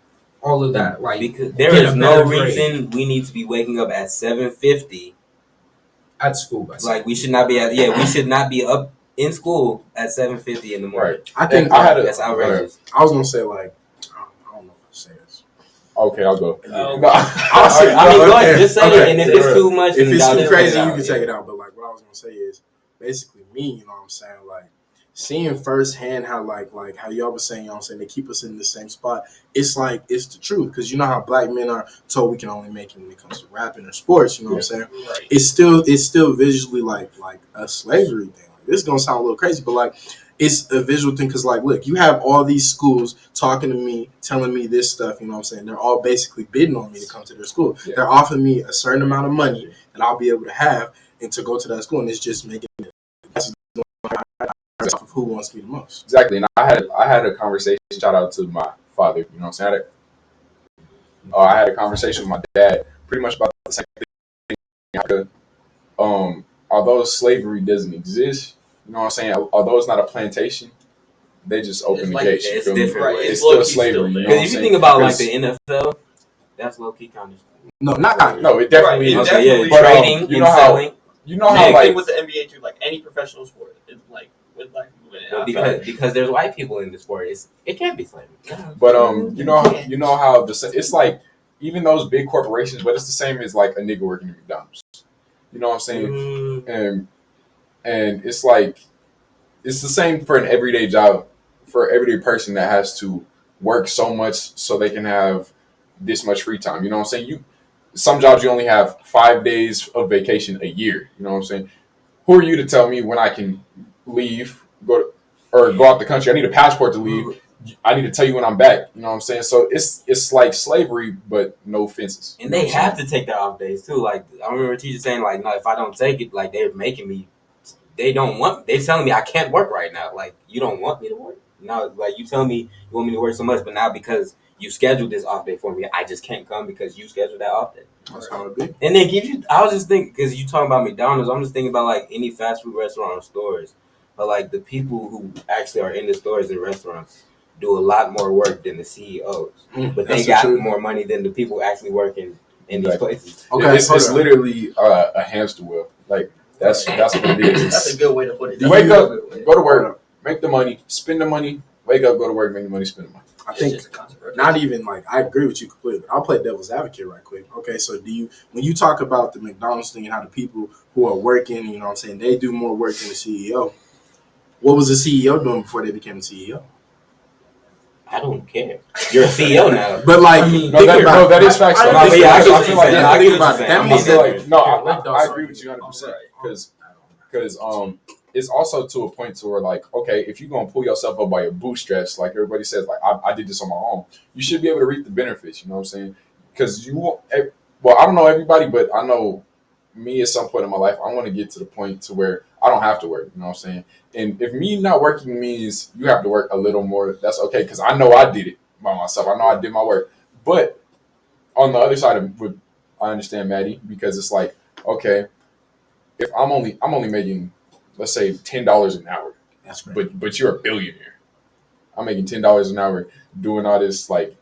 Speaker 5: all of that. Like,
Speaker 2: Because there
Speaker 5: get
Speaker 2: is
Speaker 5: a
Speaker 2: no
Speaker 5: better grade
Speaker 2: reason we need to be waking up at 7:50.
Speaker 5: at school. By
Speaker 2: Like we should not be we should not be up in school at 7:50 in the morning.
Speaker 1: Right.
Speaker 3: I think
Speaker 1: And I had a-
Speaker 2: That's outrageous.
Speaker 3: I was gonna say like I don't know if I say this.
Speaker 1: Okay, I'll go.
Speaker 4: Oh.
Speaker 1: No, I'll say.
Speaker 2: I mean, go ahead,
Speaker 3: Okay.
Speaker 2: just say
Speaker 3: Okay.
Speaker 2: it, and if it's too much,
Speaker 3: If
Speaker 2: then
Speaker 3: it's
Speaker 2: y'all
Speaker 3: too
Speaker 2: just
Speaker 3: crazy,
Speaker 2: cut it
Speaker 3: you
Speaker 2: out.
Speaker 3: can take it out. But like what I was gonna say is basically me. You know what I'm saying? Like seeing firsthand how like how y'all was saying, they keep us in the same spot. It's like it's the truth, because you know how black men are told we can only make it when it comes to rapping or sports. You know what I'm saying?
Speaker 4: Right.
Speaker 3: It's still visually like a slavery thing. Like, this is gonna sound a little crazy, but like it's a visual thing, because like look, you have all these schools talking to me, telling me this stuff. You know what I'm saying? They're all basically bidding on me to come to their school.
Speaker 1: Yeah.
Speaker 3: They're offering me a certain amount of money that I'll be able to have and to go to that school, and it's just making it. Of who wants me the most.
Speaker 1: Exactly. And I had a conversation. Shout out to my father. You know what I'm saying? I had a conversation with my dad pretty much about the same thing. Although slavery doesn't exist, you know what I'm saying? Although it's not a plantation, they just open the gates.
Speaker 2: It's different.
Speaker 4: Right.
Speaker 1: It's still slavery. You know
Speaker 2: Because
Speaker 1: what
Speaker 2: if you
Speaker 1: I'm
Speaker 2: think
Speaker 1: saying?
Speaker 2: about like the NFL, that's low key kind of.
Speaker 3: No, not
Speaker 1: No, it definitely
Speaker 4: Right,
Speaker 1: is.
Speaker 4: definitely.
Speaker 1: But
Speaker 2: trading
Speaker 1: you
Speaker 2: and
Speaker 1: know how
Speaker 2: selling.
Speaker 1: you know how
Speaker 4: Same
Speaker 1: like
Speaker 4: thing with the NBA too. Like any professional sport, it's like with like
Speaker 2: Well, because there's white people in the sport, it can't be slavery.
Speaker 1: but you know how it's like even those big corporations, but it's the same as like a nigga working at McDonald's. You know what I'm saying? And it's like it's the same for an everyday job, for an everyday person that has to work so much so they can have this much free time. You know what I'm saying? Some jobs you only have 5 days of vacation a year. You know what I'm saying? Who are you to tell me when I can leave, go out the country? I need a passport to leave. I need to tell you when I'm back. You know what I'm saying? So it's like slavery, but no fences.
Speaker 2: And they have to take their off days too. Like I remember teachers saying, like, no, if I don't take it, like they're making me. They're telling me I can't work right now. Like, you don't want me to work? No, like you tell me you want me to work so much, but now because you scheduled this off day for me, I just can't come because you scheduled that off day.
Speaker 3: That's how it be.
Speaker 2: And then I was just thinking, because you talking about McDonald's, I'm just thinking about like any fast food restaurant or stores. But like the people who actually are in the stores and restaurants do a lot more work than the CEOs. But they got more money than the people actually working in these places.
Speaker 1: Okay, it's literally a hamster wheel. Like that's what it is.
Speaker 4: That's a good way to put it.
Speaker 1: You wake up, go to work, make the money, spend the money, wake up, go to work, make the money, spend the money.
Speaker 3: I think not even like I agree with you completely. I'll play devil's advocate right quick. Okay, so when you talk about the McDonald's thing and how the people who are working, you know what I'm saying, they do more work than the CEO. What was the CEO doing before they became the CEO?
Speaker 2: I don't care. You're a CEO now.
Speaker 3: But like,
Speaker 1: that is facts.
Speaker 3: I
Speaker 1: agree with you 100% because it's also to a point to where like, okay, if you're gonna pull yourself up by your bootstraps, like everybody says, like I did this on my own, you should be able to reap the benefits. You know what I'm saying? Because I don't know everybody, but I know me at some point in my life, I want to get to the point to where I don't have to work. You know what I'm saying? And if me not working means you have to work a little more, that's okay. Because I know I did it by myself. I know I did my work. But on the other side of it, I understand Maddie, because it's like, okay, if I'm only making, let's say $10 an hour.
Speaker 3: That's great.
Speaker 1: But you're a billionaire. I'm making $10 an hour doing all this like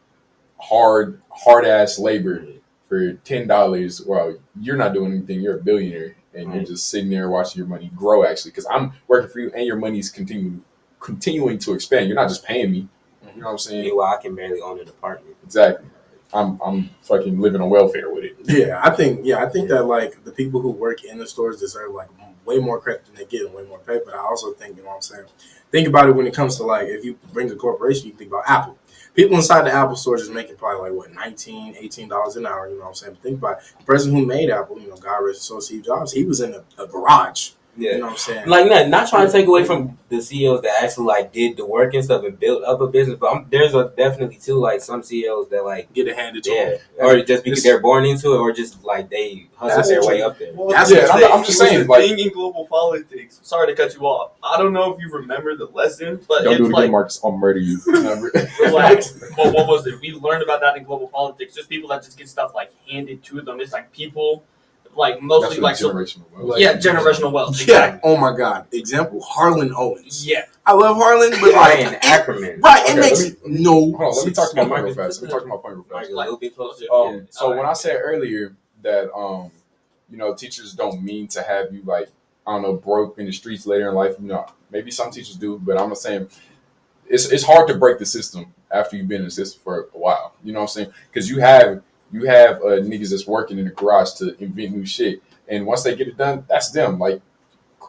Speaker 1: hard ass labor for $10. Well, you're not doing anything. You're a billionaire, and you're just sitting there watching your money grow. Actually, because I'm working for you, and your money's continuing to expand. You're not just paying me. You know what I'm saying?
Speaker 2: Meanwhile, I can barely own an apartment.
Speaker 1: Exactly. I'm fucking living on welfare with it.
Speaker 3: Yeah, I think that like the people who work in the stores deserve like way more credit than they get and way more pay. But I also think, you know what I'm saying, think about it when it comes to like if you bring a corporation, you think about Apple. People inside the Apple stores is making probably like what $19, $18 an hour. You know what I'm saying? But think about it. The person who made Apple, you know, God rest his soul, Steve Jobs. He was in a garage.
Speaker 2: Yeah.
Speaker 3: You know what I'm saying?
Speaker 2: Like, not trying to take away from the CEOs that actually like did the work and stuff and built up a business, but there's definitely too like some CEOs that like
Speaker 3: get it handed to them,
Speaker 2: or just because they're born into it, or just like they hustle their way up there.
Speaker 4: Well,
Speaker 1: I'm just saying, like,
Speaker 4: thing in global politics. Sorry to cut you off. I don't know if you remember the lesson, but
Speaker 1: don't
Speaker 4: it's
Speaker 1: do it
Speaker 4: like,
Speaker 1: again, Marcus. I'll murder you.
Speaker 4: Relax. But what was it? We learned about that in global politics. Just people that just get stuff like handed to them. It's like people. Like mostly like
Speaker 1: generational wealth.
Speaker 4: Generational wealth.
Speaker 3: Yeah.
Speaker 4: Exactly.
Speaker 3: Oh my God. Example: Harlan Owens.
Speaker 4: Yeah.
Speaker 3: I love Harlan, but like
Speaker 2: in Ackerman.
Speaker 3: Right.
Speaker 1: Okay,
Speaker 3: it makes no.
Speaker 1: Hold on, let me talk to my point real
Speaker 2: Marcus-
Speaker 1: fast. Let me talk to my point real fast.
Speaker 2: Like a little bit closer.
Speaker 1: So when I said earlier that you know, teachers don't mean to have you like, I don't know, broke in the streets later in life. You know, maybe some teachers do, but I'm not saying it's hard to break the system after you've been in the system for a while. You know what I'm saying? Because you have niggas that's working in the garage to invent new shit, and once they get it done, that's them. Like,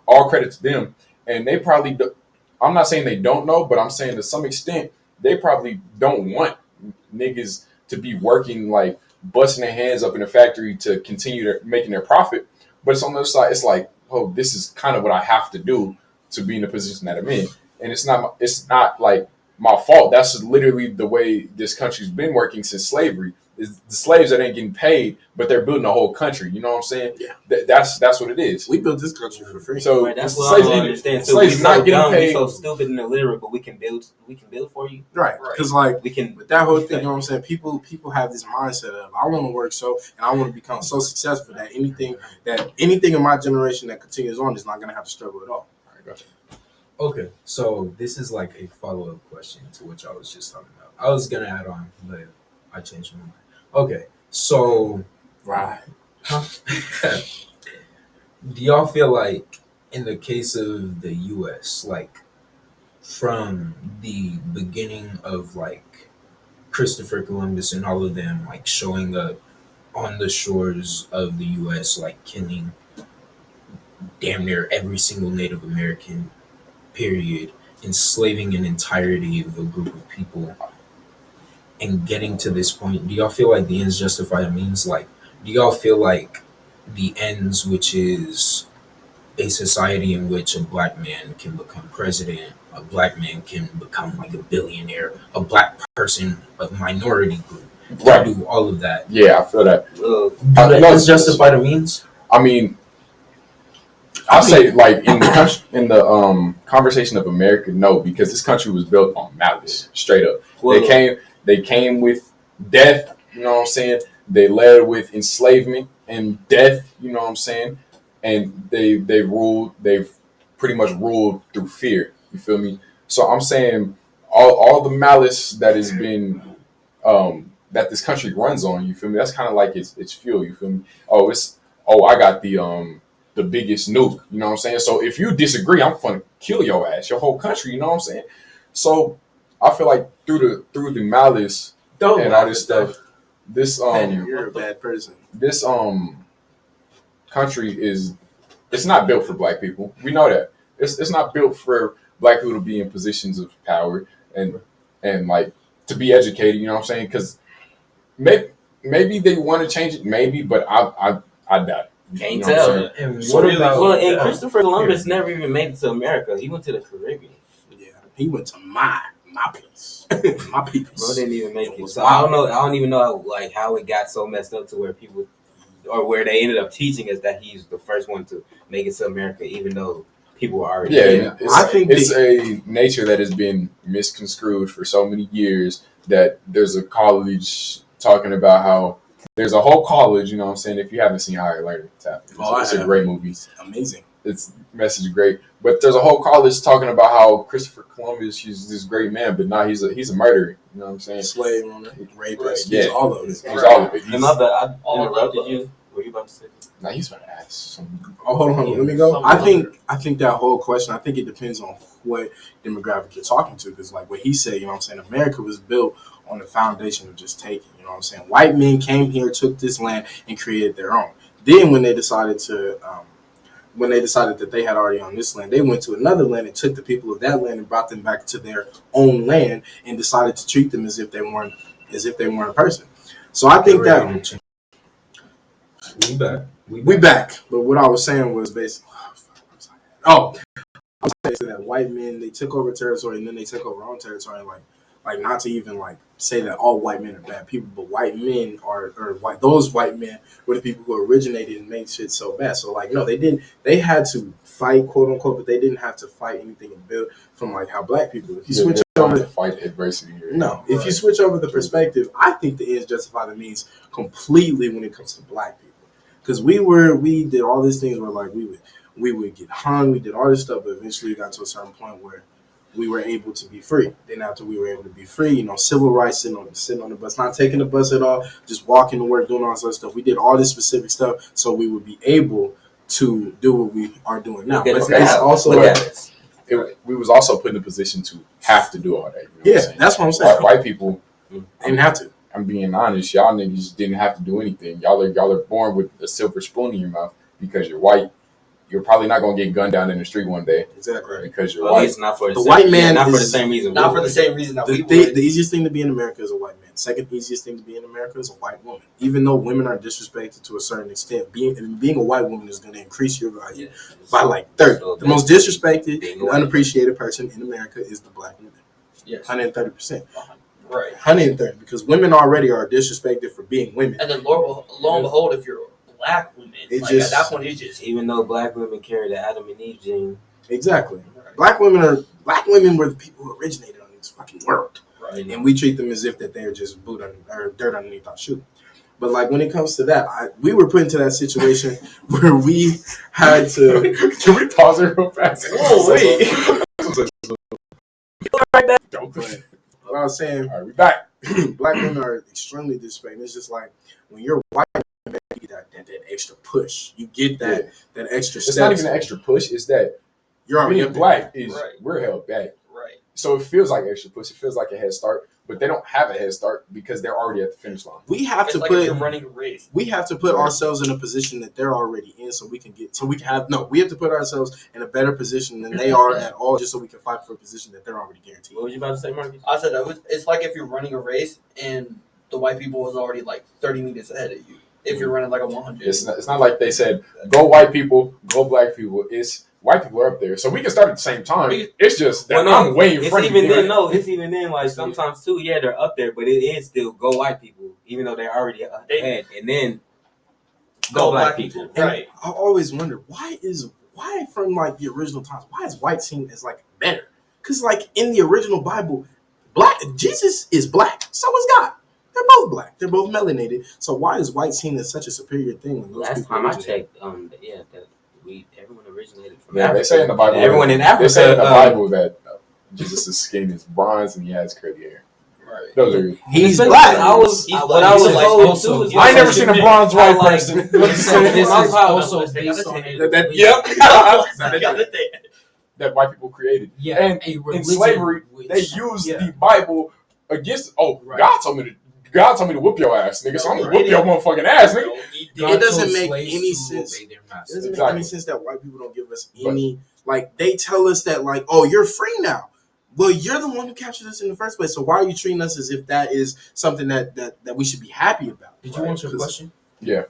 Speaker 1: all credit to them, and they probably do, I'm not saying they don't know, but I'm saying to some extent they probably don't want niggas to be working like busting their hands up in the factory to continue making their profit. But it's on the other side, it's like, oh, this is kind of what I have to do to be in the position that I'm in, and it's not like my fault. That's literally the way this country's been working since slavery. Is the slaves that ain't getting paid, but they're building a whole country. You know what I'm saying?
Speaker 3: Yeah.
Speaker 1: That's what it is.
Speaker 3: We built this country for free.
Speaker 1: So
Speaker 2: Right, that's what I don't understand. So
Speaker 1: slaves
Speaker 2: we
Speaker 1: not
Speaker 2: so
Speaker 1: getting
Speaker 2: dumb,
Speaker 1: paid.
Speaker 2: we so stupid and illiterate, but we can build for you.
Speaker 3: Right. Because like
Speaker 2: We can.
Speaker 3: with that whole thing, you know what I'm saying? People have this mindset of I want to work and I want to become so successful that anything in my generation that continues on is not going to have to struggle at all.
Speaker 1: All right, gotcha.
Speaker 5: Okay, so this is like a follow-up question to what y'all was just talking about. I was gonna add on, but I changed my mind. Okay, so
Speaker 3: Right.
Speaker 5: do y'all feel like in the case of the U.S., like from the beginning of like Christopher Columbus and all of them, like showing up on the shores of the U.S., like killing damn near every single Native American, period, enslaving an entirety of a group of people, and getting to this point, do y'all feel like the ends justify the means? Like, do y'all feel like the ends, which is a society in which a black man can become president, a black man can become like a billionaire, a black person, a minority group,
Speaker 1: Right.
Speaker 5: do all of that?
Speaker 1: Yeah, I feel that.
Speaker 5: Do the ends justify the means?
Speaker 1: I mean, I'll say like in the country, in the conversation of America, no, because this country was built on malice, straight up.
Speaker 2: Well,
Speaker 1: They came with death, you know what I'm saying? They led with enslavement and death, you know what I'm saying? And they've pretty much ruled through fear. You feel me? So I'm saying all the malice that has been that this country runs on, you feel me? That's kind of like its fuel, you feel me? I got the biggest nuke, you know what I'm saying? So if you disagree, I'm gonna kill your ass, your whole country, you know what I'm saying? So I feel like through the malice and all this stuff, this
Speaker 3: You're a bad person.
Speaker 1: this country it's not built for black people. We know that. It's not built for black people to be in positions of power and like to be educated, you know what I'm saying? Because maybe they want to change it, maybe, but I doubt it.
Speaker 2: Can't
Speaker 1: You know what I'm
Speaker 2: tell.
Speaker 1: saying?
Speaker 5: And
Speaker 1: So
Speaker 5: what
Speaker 1: really,
Speaker 5: about
Speaker 2: Well, and Christopher Columbus never even made it to America. He went to the Caribbean.
Speaker 3: Yeah. He went to my place. My people.
Speaker 2: Bro didn't even make it.
Speaker 3: was
Speaker 2: So I don't
Speaker 3: wild.
Speaker 2: know. I don't even know like how it got so messed up to where people, or where they ended up teaching us that he's the first one to make it to America, even though people were already.
Speaker 1: Yeah,
Speaker 3: I think
Speaker 1: it's a nature that has been misconstrued for so many years that there's a college talking about how there's a whole college, you know what I'm saying? If you haven't seen Higher Learning, tap. It's a great movie.
Speaker 3: Amazing.
Speaker 1: Its message great. But there's a whole college talking about how Christopher Columbus, he's this great man, but now he's a murderer. You know what I'm saying?
Speaker 3: Slave owner, rapist,
Speaker 1: Yeah.
Speaker 3: he's all of it.
Speaker 1: He's all of it.
Speaker 2: And my bad, I
Speaker 4: All
Speaker 2: interrupted
Speaker 4: of
Speaker 2: you. What were you about to say?
Speaker 1: Now he's gonna ask some.
Speaker 3: Oh, hold on, let me go. I think that whole question, I think it depends on what demographic you're talking to. Because like what he said, you know what I'm saying, America was built on the foundation of just taking, you know what I'm saying? White men came here, took this land, and created their own. Then when they decided that they had already on this land, they went to another land and took the people of that land and brought them back to their own land and decided to treat them as if they weren't a person. So I think that we back. But what I was saying was basically, I was saying that white men, they took over territory and then they took over our own territory. Like not to even like say that all white men are bad people, but white men those white men were the people who originated and made shit so bad. So like, no, they had to fight, quote unquote, but they didn't have to fight anything and build from like how black people. If you switch over
Speaker 1: to fight adversity here.
Speaker 3: no, if you switch over the perspective, I think the ends justify the means completely when it comes to black people. Because we did all these things where like we would get hung, we did all this stuff, but eventually we got to a certain point where we were able to be free. Then after we were able to be free, you know, civil rights, sitting on the bus, not taking the bus at all, just walking to work, doing all this other stuff. We did all this specific stuff so we would be able to do what we are doing now. But it's also
Speaker 1: we was also put in a position to have to do all that. You know what I'm saying?
Speaker 3: That's what I'm saying.
Speaker 1: White people
Speaker 3: Didn't have to.
Speaker 1: I'm being honest, y'all niggas didn't have to do anything. Y'all are born with a silver spoon in your mouth because you're white. you're probably not gonna get gunned down in the street one day
Speaker 3: Exactly.
Speaker 1: because you're
Speaker 2: At
Speaker 1: white.
Speaker 2: least not for the
Speaker 3: The
Speaker 2: same,
Speaker 3: white man
Speaker 2: not for the
Speaker 3: is-
Speaker 2: same reason.
Speaker 4: Not
Speaker 2: we
Speaker 4: for the
Speaker 2: would.
Speaker 4: same reason that we
Speaker 3: The
Speaker 4: would.
Speaker 3: easiest thing to be in America is a white man. Second easiest thing to be in America is a white woman. Even though women are disrespected to a certain extent, being a white woman is going to increase your value by like 30.
Speaker 2: So
Speaker 3: The most disrespected
Speaker 2: being
Speaker 3: and
Speaker 2: white.
Speaker 3: unappreciated person in America is the black woman.
Speaker 4: Yes.
Speaker 3: 130%.
Speaker 4: Right.
Speaker 3: 130, because women already are disrespected for being women.
Speaker 4: And then lo and behold, if you're a black woman,
Speaker 3: It
Speaker 4: like
Speaker 3: just-
Speaker 4: at that point, it's just
Speaker 2: Even though black women carry the Adam and Eve gene,
Speaker 3: Exactly. Black women were the people who originated on this fucking world.
Speaker 4: right.
Speaker 3: And we treat them as if that they're just dirt underneath our shoe. But like when it comes to that, we were put into that situation where we had to.
Speaker 1: Can we pause it real fast?
Speaker 4: Whoa, wait.
Speaker 1: Don't
Speaker 3: But what I was saying,
Speaker 1: All right, we back.
Speaker 3: black women are extremely disrespected. It's just like when you're white, you get that extra push. You get that extra.
Speaker 1: It's not even an extra push. It's that
Speaker 3: You're already
Speaker 1: being
Speaker 3: up there.
Speaker 1: black is
Speaker 4: Right.
Speaker 1: we're held back.
Speaker 4: Right.
Speaker 1: So it feels like extra push. It feels like a head start, but they don't have a head start because they're already at the finish line.
Speaker 3: We have
Speaker 4: It's
Speaker 3: to
Speaker 4: like if
Speaker 3: put.
Speaker 4: you're running a race.
Speaker 3: We have to put ourselves in a position that they're already in, so we can we have to put ourselves in a better position than they are at all, just so we can fight for a position that they're already guaranteed.
Speaker 2: what was you about to say, Marcus?
Speaker 4: I said it's like if you're running a race and the white people was already like 30 meters ahead of you. If you're running like a 100.
Speaker 1: It's not like they said go white people, go black people. It's white people are up there, so we can start at the same time. It's just that I'm way in
Speaker 2: It's
Speaker 1: front of
Speaker 2: even
Speaker 1: you.
Speaker 2: then. No, it's even then. Like sometimes too. Yeah, they're up there, but it is still go white people, even though they're already ahead, and then go black people.
Speaker 3: And
Speaker 4: Right.
Speaker 3: I always wonder why from like the original times, why is white seen as like better? Because like in the original Bible, Jesus is black, so is God. They're both black. They're both melanated. So why is white seen as such a superior thing? When those
Speaker 2: Last
Speaker 3: people
Speaker 2: time I
Speaker 3: originated?
Speaker 2: checked, that everyone originated from
Speaker 1: Yeah,
Speaker 2: Africa.
Speaker 1: they say in the Bible.
Speaker 2: Everyone in Africa.
Speaker 1: They say in the Bible that Jesus' skin is bronze and he has curly hair.
Speaker 4: Right.
Speaker 1: Those are.
Speaker 3: He's
Speaker 2: But
Speaker 3: black.
Speaker 2: I was
Speaker 4: He's
Speaker 2: what
Speaker 4: black.
Speaker 2: I was
Speaker 4: He's
Speaker 2: told
Speaker 5: also-
Speaker 2: too. is
Speaker 1: I ain't never seen a bronze white
Speaker 2: like-
Speaker 1: person.
Speaker 5: This is
Speaker 2: That's how-
Speaker 5: also
Speaker 4: that's-
Speaker 5: based on
Speaker 3: that-
Speaker 1: Yep.
Speaker 4: Yep.
Speaker 1: That white people created.
Speaker 5: yeah,
Speaker 1: And
Speaker 5: a
Speaker 1: in
Speaker 5: religion
Speaker 1: slavery,
Speaker 5: which-
Speaker 1: they used
Speaker 5: yeah.
Speaker 1: the Bible against. Oh,
Speaker 5: Right.
Speaker 1: God told me to whoop your ass, nigga. So I'm gonna whoop your motherfucking ass, nigga.
Speaker 5: God
Speaker 3: It doesn't
Speaker 5: told
Speaker 3: make
Speaker 5: slaves
Speaker 3: any
Speaker 5: to
Speaker 3: sense.
Speaker 5: obey their
Speaker 3: It
Speaker 5: masters.
Speaker 3: doesn't make
Speaker 1: Exactly.
Speaker 3: any sense that white people don't give us any like they tell us that like, oh, you're free now. Well, you're the one who captured us in the first place. So why are you treating us as if that is something that we should be happy about?
Speaker 5: Did you want your question?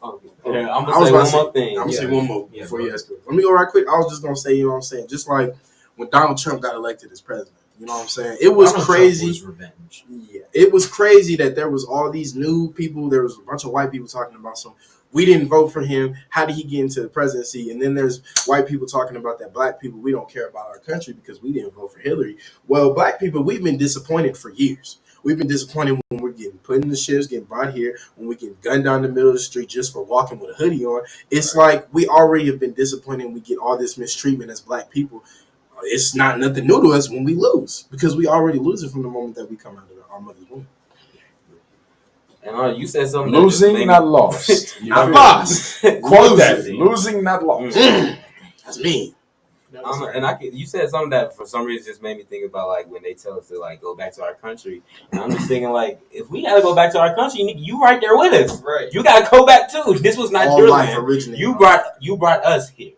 Speaker 2: Oh, yeah, I'm
Speaker 3: I was
Speaker 2: gonna say
Speaker 3: about
Speaker 2: one
Speaker 3: to
Speaker 2: more thing.
Speaker 3: I'm gonna
Speaker 5: Yeah.
Speaker 3: say one more
Speaker 5: Yeah,
Speaker 3: before
Speaker 5: go
Speaker 3: you
Speaker 5: ahead.
Speaker 3: ask it. Let me go right quick. I was just gonna say, you know what I'm saying? Just like when Donald Trump got elected as president, you know what I'm saying? It was
Speaker 5: Donald Trump
Speaker 3: crazy.
Speaker 5: was revenge.
Speaker 3: Yeah, it was crazy that there was all these new people. There was a bunch of white people talking about some. We didn't vote for him. How did he get into the presidency? And then there's white people talking about that black people, we don't care about our country because we didn't vote for Hillary. Well, black people, we've been disappointed for years. We've been disappointed when we're getting put in the ships, getting brought here, when we get gunned down the middle of the street just for walking with a hoodie on. It's like we already have been disappointed and we get all this mistreatment as black people. It's not nothing new to us when we lose because we already lose it from the moment that we come out of our mother's womb.
Speaker 2: And you said something. that just
Speaker 1: Losing,
Speaker 2: made
Speaker 1: not
Speaker 2: me-
Speaker 1: lost. You
Speaker 3: Not
Speaker 1: feel me?
Speaker 3: lost.
Speaker 1: Quote that.
Speaker 2: Losing.
Speaker 1: Losing, not lost.
Speaker 3: That's me.
Speaker 2: You said something that for some reason just made me think about like when they tell us to like go back to our country. And I'm just thinking like if we gotta go back to our country, nigga, you right there with us.
Speaker 4: Right.
Speaker 2: You gotta go back too. This was not
Speaker 3: All
Speaker 2: your
Speaker 3: life
Speaker 2: land.
Speaker 3: originated.
Speaker 2: You brought us here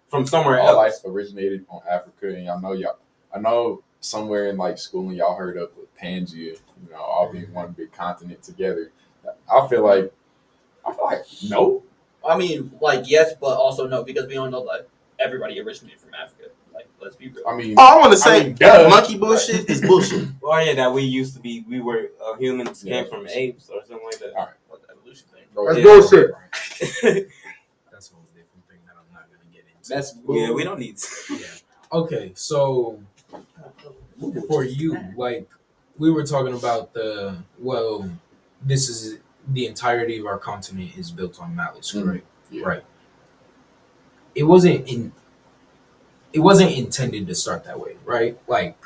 Speaker 2: from somewhere
Speaker 1: All
Speaker 2: else.
Speaker 1: life originated on Africa, and I know somewhere in like schooling y'all heard of Pangea, all being one big continent together. I feel like no.
Speaker 4: I mean, like, yes, but also no, because we all know that everybody originated from Africa. Like, let's be real.
Speaker 1: I mean,
Speaker 3: All I want to say,
Speaker 1: I mean, duh.
Speaker 3: monkey bullshit is bullshit.
Speaker 2: Oh yeah, that we were humans
Speaker 1: Yeah.
Speaker 2: came from apes or something like that.
Speaker 1: All right.
Speaker 4: What the evolution thing.
Speaker 1: That's
Speaker 2: Yeah.
Speaker 3: bullshit.
Speaker 5: That's a whole different thing that I'm not gonna get into.
Speaker 3: That's
Speaker 2: Yeah, we don't need.
Speaker 5: Okay, so for you, like we were talking about this is the entirety of our continent is built on malice,
Speaker 1: Mhm.
Speaker 5: correct?
Speaker 1: Yeah.
Speaker 5: Right. It wasn't intended to start that way, right? Like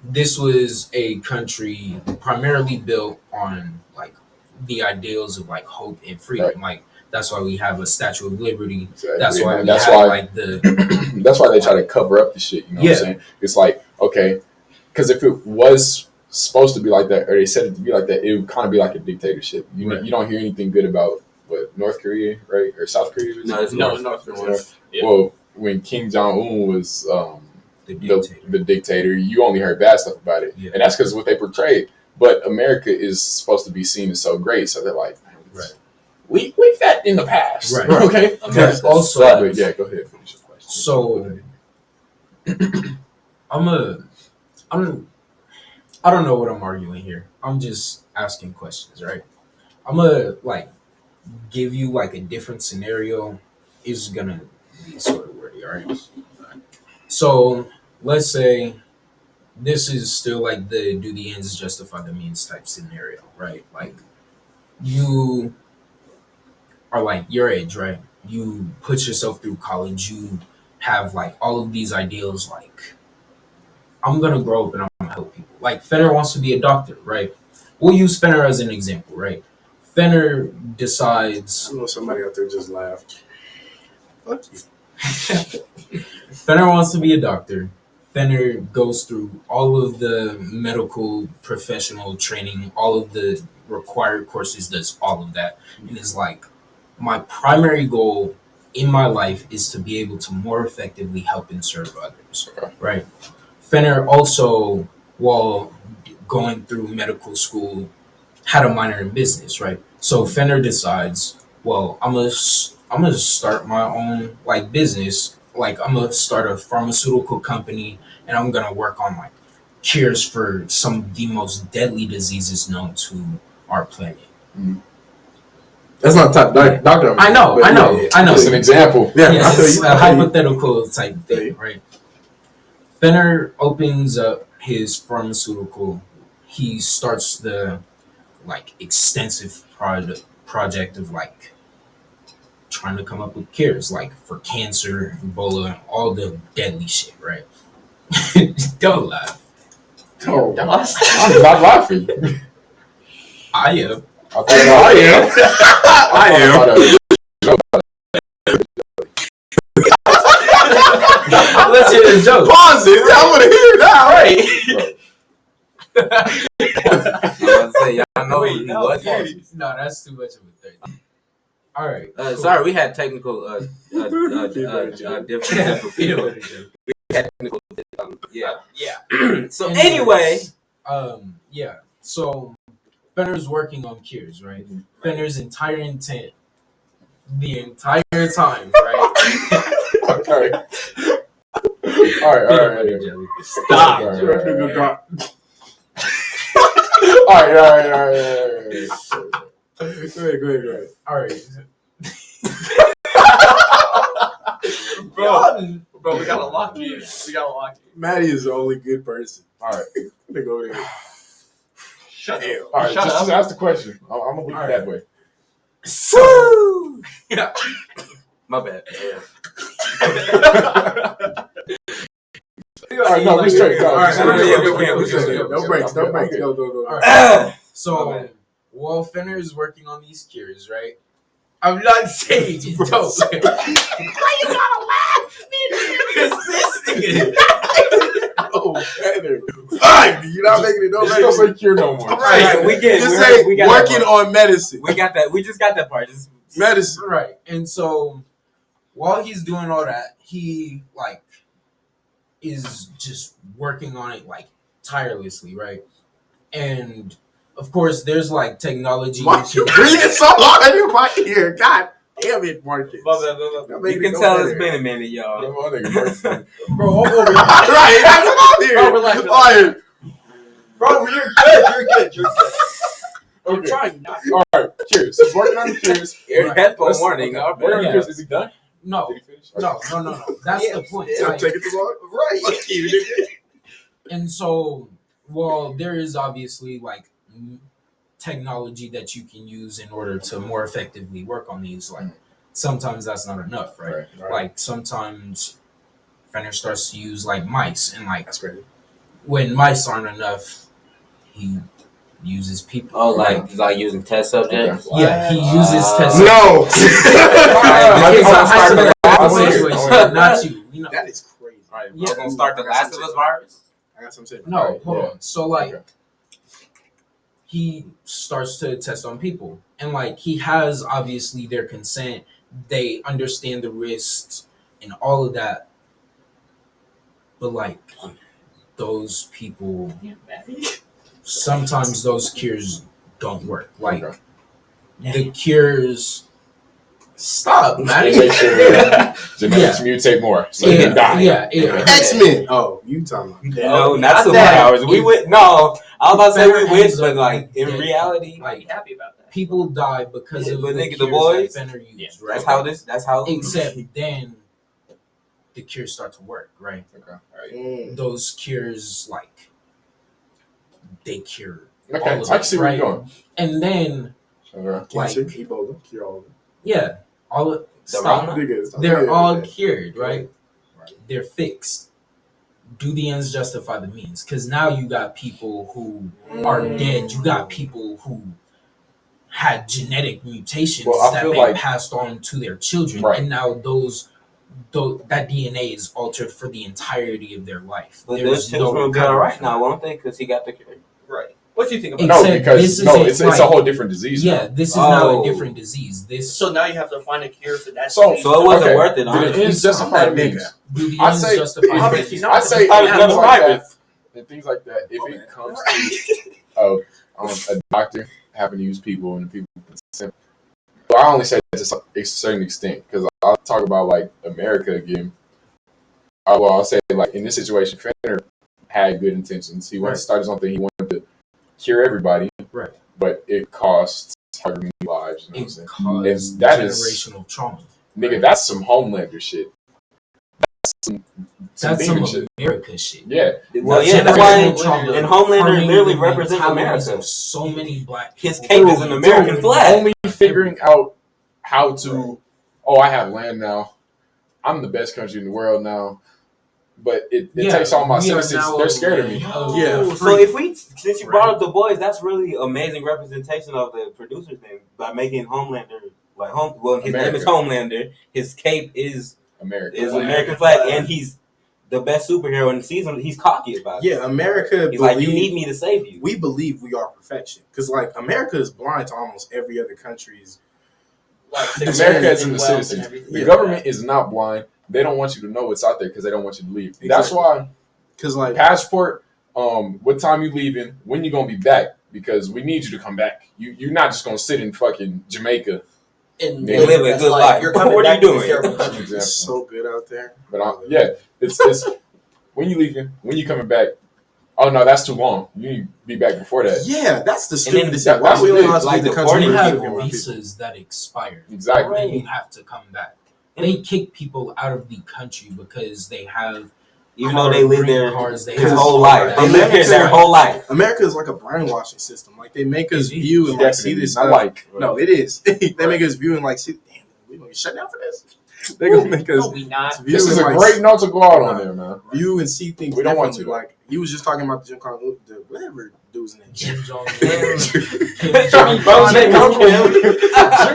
Speaker 5: this was a country primarily built on like the ideals of like hope and freedom.
Speaker 1: Right.
Speaker 5: Like that's why we have a Statue of Liberty.
Speaker 1: Exactly.
Speaker 5: That's why
Speaker 1: And
Speaker 5: we have like the
Speaker 1: that's why they try to cover up the shit. You know what I'm saying? It's like, okay, because if it was supposed to be like that, or they said it to be like that, it would kind of be like a dictatorship. You
Speaker 5: Right.
Speaker 1: you don't hear anything good about North Korea, right, or South Korea?
Speaker 2: No, it's
Speaker 4: No,
Speaker 2: North.
Speaker 4: North
Speaker 1: It's
Speaker 4: Korea.
Speaker 1: North.
Speaker 4: Yeah.
Speaker 1: Well, when Kim Jong Un was
Speaker 5: The dictator.
Speaker 1: the dictator, you only heard bad stuff about it,
Speaker 5: Yeah.
Speaker 1: and that's because what they portrayed. But America is supposed to be seen as so great, so they're like,
Speaker 5: Right.
Speaker 1: We've that in the past,
Speaker 5: Right.
Speaker 1: Okay.
Speaker 2: America's
Speaker 5: also-
Speaker 2: sucks.
Speaker 1: But yeah, go ahead. Finish your question.
Speaker 5: So I don't know what I'm arguing here. I'm just asking questions, right? I'm gonna like give you like a different scenario. Is gonna be sort of wordy, all right? So let's say this is still like the do the ends justify the means type scenario, right? Like you are like your age, right? You put yourself through college, you have like all of these ideals like I'm gonna grow up and I'm gonna help people. Like Fenner wants to be a doctor, right? We'll use Fenner as an example, right? Fenner decides
Speaker 3: I know somebody out there just laughed. Fuck you.
Speaker 5: Fenner wants to be a doctor. Fenner goes through all of the medical professional training, all of the required courses, does all of that, and is like, my primary goal in my life is to be able to more effectively help and serve others,
Speaker 1: Okay.
Speaker 5: right? Fenner also, while going through medical school, had a minor in business, right? So Fenner decides, well, I'm gonna start my own like business. Like I'm gonna start a pharmaceutical company, and I'm gonna work on like cures for some of the most deadly diseases known to our planet.
Speaker 3: That's not top doctor.
Speaker 5: I know.
Speaker 1: It's an example.
Speaker 3: Yeah,
Speaker 5: Yes,
Speaker 3: I feel
Speaker 5: it's
Speaker 3: you.
Speaker 5: a
Speaker 3: I feel you.
Speaker 5: hypothetical type thing, right? Fenner opens up his pharmaceutical. He starts the like extensive project of like trying to come up with cures, like for cancer, Ebola, all the deadly shit, right? Don't laugh.
Speaker 3: Oh,
Speaker 1: I'm not laughing.
Speaker 5: I am.
Speaker 3: I am.
Speaker 5: Let's hear the joke.
Speaker 3: Pause it. I want to hear it now.
Speaker 2: I was gonna say, y'all know
Speaker 5: Wait,
Speaker 2: he
Speaker 5: no,
Speaker 2: was.
Speaker 5: no, that's too much of a thing. All right. Cool.
Speaker 2: Sorry, we had technical difficulties. Technical, yeah. So anyway,
Speaker 5: yeah. So Fenner's working on cures, right? Fenner's entire intent, the entire time, right?
Speaker 1: Okay. All right.
Speaker 5: Stop.
Speaker 1: All right.
Speaker 3: Go ahead.
Speaker 5: All right.
Speaker 4: Bro, we gotta lock you.
Speaker 3: Maddie is the only good person.
Speaker 1: All right.
Speaker 3: Let me go there.
Speaker 4: Shut up.
Speaker 1: All right.
Speaker 4: Shut
Speaker 1: Just
Speaker 4: up.
Speaker 1: ask the question. I'm gonna leave it
Speaker 5: All
Speaker 1: that way.
Speaker 5: So
Speaker 2: my bad.
Speaker 1: All right. No, we straight.
Speaker 5: All right.
Speaker 3: No breaks. Go.
Speaker 5: All right. So while Fenner is working on these cures, right? I'm not saying you don't. Why you gotta laugh, It's this nigga.
Speaker 3: Oh, Fenner. Fine. You're not making it. Don't
Speaker 1: Just
Speaker 3: make
Speaker 1: don't
Speaker 3: it.
Speaker 1: say cure no more.
Speaker 2: Right, we get.
Speaker 3: Just
Speaker 2: we
Speaker 3: say
Speaker 2: got
Speaker 3: working
Speaker 2: that part.
Speaker 3: on medicine.
Speaker 2: We got that. We just got that part. Just
Speaker 3: Medicine.
Speaker 5: Right. And so while he's doing all that, he like is just working on it like tirelessly, right? And of course there's like technology.
Speaker 3: Why you breathing so hard in my ear? God damn it, Marcus.
Speaker 2: you can tell it's been a minute, y'all.
Speaker 5: Bro, I'm over here.
Speaker 3: Right, that's what I'm
Speaker 4: Bro, relax.
Speaker 3: All right.
Speaker 4: Bro, you're good. I'm
Speaker 1: Okay.
Speaker 4: trying not
Speaker 1: All right. Cheers. He's working on the cheers.
Speaker 2: Headphone
Speaker 1: Let's-
Speaker 2: warning.
Speaker 1: okay.
Speaker 2: Y'all
Speaker 1: Working on the
Speaker 5: Yeah.
Speaker 1: cheers. Is he done?
Speaker 5: No,
Speaker 1: Did he finish?
Speaker 5: no. That's the point.
Speaker 3: I'm
Speaker 5: Like,
Speaker 3: taking too long.
Speaker 4: Right.
Speaker 3: Fuck you, nigga.
Speaker 5: and so, well, there is obviously like technology that you can use in order to more effectively work on these. Like sometimes that's not enough, right?
Speaker 1: Right.
Speaker 5: Like sometimes Fenner starts to use like mice, and like
Speaker 3: That's crazy.
Speaker 5: when mice aren't enough, he uses people.
Speaker 2: Oh, like using test subjects.
Speaker 5: Yeah, he uses test.
Speaker 3: No.
Speaker 5: It's a hypothetical
Speaker 2: Wait.
Speaker 5: situation, not you. You know.
Speaker 3: That is crazy.
Speaker 2: All right,
Speaker 5: Yeah.
Speaker 2: we're gonna start the Last of Us virus.
Speaker 3: I got some shit.
Speaker 5: No,
Speaker 1: Right,
Speaker 5: hold
Speaker 1: yeah.
Speaker 5: on. So like,
Speaker 1: Okay.
Speaker 5: he starts to test on people, and like he has obviously their consent. They understand the risks and all of that, but like those people, sometimes those cures don't work. Like the cures. Stop, man.
Speaker 1: They make sure genetics mutate more, so you can die.
Speaker 5: Yeah.
Speaker 3: X-Men. Oh, you talking about?
Speaker 2: No, not superpowers. We would no. I was about to say we wish, but like in reality,
Speaker 4: I'd be happy about that.
Speaker 5: people die because of
Speaker 2: but
Speaker 5: the
Speaker 2: nigga,
Speaker 5: cures
Speaker 2: the boys.
Speaker 5: that Fenner used, right?
Speaker 2: That's how.
Speaker 5: Except then the cures start to work, right?
Speaker 1: Okay. All right.
Speaker 5: Those cures, like, they cure
Speaker 1: Okay.
Speaker 5: all of
Speaker 1: I can
Speaker 5: it,
Speaker 1: see where
Speaker 5: right?
Speaker 1: you're going.
Speaker 5: And then,
Speaker 1: Okay.
Speaker 3: Cancer, Ebola, cure all of it.
Speaker 5: yeah, all of
Speaker 2: The
Speaker 5: stop.
Speaker 2: Rona?
Speaker 5: They're all cured, right? They're fixed. Do the ends justify the means? Because now you got people who are dead. You got people who had genetic mutations
Speaker 1: Well, I
Speaker 5: that
Speaker 1: feel
Speaker 5: they
Speaker 1: like-
Speaker 5: passed on to their children,
Speaker 1: Right.
Speaker 5: and now that DNA is altered for the entirety of their life.
Speaker 2: But
Speaker 5: There's
Speaker 2: those children will be
Speaker 5: recovery
Speaker 2: all right
Speaker 5: from
Speaker 2: now,
Speaker 5: that.
Speaker 2: won't they? Because he got the cure.
Speaker 4: Right. What do you think about
Speaker 5: Except
Speaker 1: No,
Speaker 5: this
Speaker 1: because
Speaker 5: is
Speaker 1: it's
Speaker 5: like-
Speaker 1: a whole different disease.
Speaker 5: Yeah,
Speaker 1: now.
Speaker 5: this is now
Speaker 2: Oh.
Speaker 5: a different disease. This
Speaker 4: So now you have to find a cure for that.
Speaker 1: So-
Speaker 4: disease.
Speaker 2: So it wasn't
Speaker 1: Okay.
Speaker 2: worth it.
Speaker 1: Did
Speaker 2: Honestly.
Speaker 1: the ends justify the
Speaker 3: that
Speaker 1: means?
Speaker 3: nigga.
Speaker 5: do the
Speaker 1: I
Speaker 5: ends
Speaker 1: say,
Speaker 5: justify
Speaker 4: How
Speaker 5: the
Speaker 4: did he
Speaker 5: means?
Speaker 4: not?
Speaker 1: I say
Speaker 2: Probably
Speaker 1: things
Speaker 2: another
Speaker 1: like that,
Speaker 2: virus.
Speaker 1: and things like that. If it comes to a doctor having to use people and people consent, but I only say that to a certain extent because I'll talk about like America again. I'll say like in this situation, Fenner had good intentions. He wanted to start his own thing. He wanted to cure everybody,
Speaker 5: Right.
Speaker 1: but it costs however many lives. You know what I'm
Speaker 5: It
Speaker 1: saying?
Speaker 5: caused
Speaker 1: And that is-
Speaker 5: generational trauma.
Speaker 1: Nigga, that's some Homelander shit. That's some
Speaker 5: That's
Speaker 1: demon
Speaker 5: some
Speaker 1: shit.
Speaker 5: America shit.
Speaker 1: Yeah.
Speaker 2: Well,
Speaker 5: That's
Speaker 2: yeah, that's why.
Speaker 5: generational trauma
Speaker 2: And Homelander
Speaker 5: harming
Speaker 2: literally
Speaker 5: the
Speaker 2: represents
Speaker 5: mentalities
Speaker 2: America.
Speaker 5: of so many black
Speaker 2: His
Speaker 5: people.
Speaker 2: cape is an American flag.
Speaker 1: Only figuring out how to, I have land now. I'm the best country in the world now. But it takes all my
Speaker 5: we are
Speaker 1: citizens.
Speaker 5: now
Speaker 1: They're
Speaker 5: a
Speaker 1: scared of me.
Speaker 5: land of-
Speaker 3: Yeah.
Speaker 2: So if we, since you brought
Speaker 5: Right.
Speaker 2: up the boys, that's really amazing representation of the producer's name by making Homelander like home. Well, his name is
Speaker 1: America.
Speaker 2: Homelander. His cape is
Speaker 1: America.
Speaker 2: American flag, and he's the best superhero in the season. He's cocky about it.
Speaker 3: Yeah, America.
Speaker 2: He's like, you need me to save you.
Speaker 3: We believe we are perfection because, like, America is blind to almost every other country's.
Speaker 4: Like,
Speaker 1: America is in the
Speaker 4: wealth and
Speaker 1: citizens.
Speaker 4: everything.
Speaker 1: The
Speaker 3: Yeah.
Speaker 1: government is not blind. They don't want you to know what's out there because they don't want you to leave. That's
Speaker 3: Exactly.
Speaker 1: why
Speaker 3: Because, like,
Speaker 1: passport, what time you leaving, when you gonna be back, because we need you to come back. You're not just gonna sit in fucking Jamaica.
Speaker 4: And
Speaker 1: Yeah.
Speaker 2: Live a
Speaker 4: that's
Speaker 2: good
Speaker 4: like,
Speaker 2: life.
Speaker 4: You're coming
Speaker 2: What are
Speaker 4: back
Speaker 2: you
Speaker 4: to
Speaker 2: doing?
Speaker 4: this terrible country.
Speaker 1: Example.
Speaker 3: it's so good out there.
Speaker 1: But it's when you leaving, when you coming back. Oh no, that's too long. You need to be back before that.
Speaker 3: Yeah, that's the
Speaker 2: then
Speaker 3: stupidest
Speaker 1: that-
Speaker 3: thing. Why
Speaker 1: that's
Speaker 3: we
Speaker 1: what
Speaker 3: only
Speaker 1: it
Speaker 3: allowed
Speaker 1: is.
Speaker 3: to
Speaker 2: Like
Speaker 3: leave the
Speaker 2: the
Speaker 3: country?
Speaker 5: We
Speaker 2: Forty
Speaker 5: have
Speaker 3: for people?
Speaker 5: visas that expire.
Speaker 1: Exactly.
Speaker 5: And you have to come back. They kick people out of the country because they have
Speaker 2: Even though they live there
Speaker 5: cards, they
Speaker 2: his
Speaker 5: have
Speaker 2: whole
Speaker 5: all
Speaker 2: life.
Speaker 5: that.
Speaker 2: They live here their whole life.
Speaker 3: America is like a brainwashing system. Like, they make us
Speaker 5: It is.
Speaker 3: view and like see
Speaker 1: Definitely.
Speaker 3: this
Speaker 1: I
Speaker 3: stuff.
Speaker 1: like.
Speaker 3: No, it is. They make us view and like see. Damn, we gonna get shut down for this. They gonna make us
Speaker 4: No, we not.
Speaker 3: view
Speaker 1: This is a
Speaker 3: and, like,
Speaker 1: great note to go out on there, man.
Speaker 3: view and see things
Speaker 1: We don't want
Speaker 3: differently.
Speaker 1: to.
Speaker 3: Like, you was just talking about the Jim Carter, the whatever dude's name.
Speaker 5: Kim Jong
Speaker 1: Jim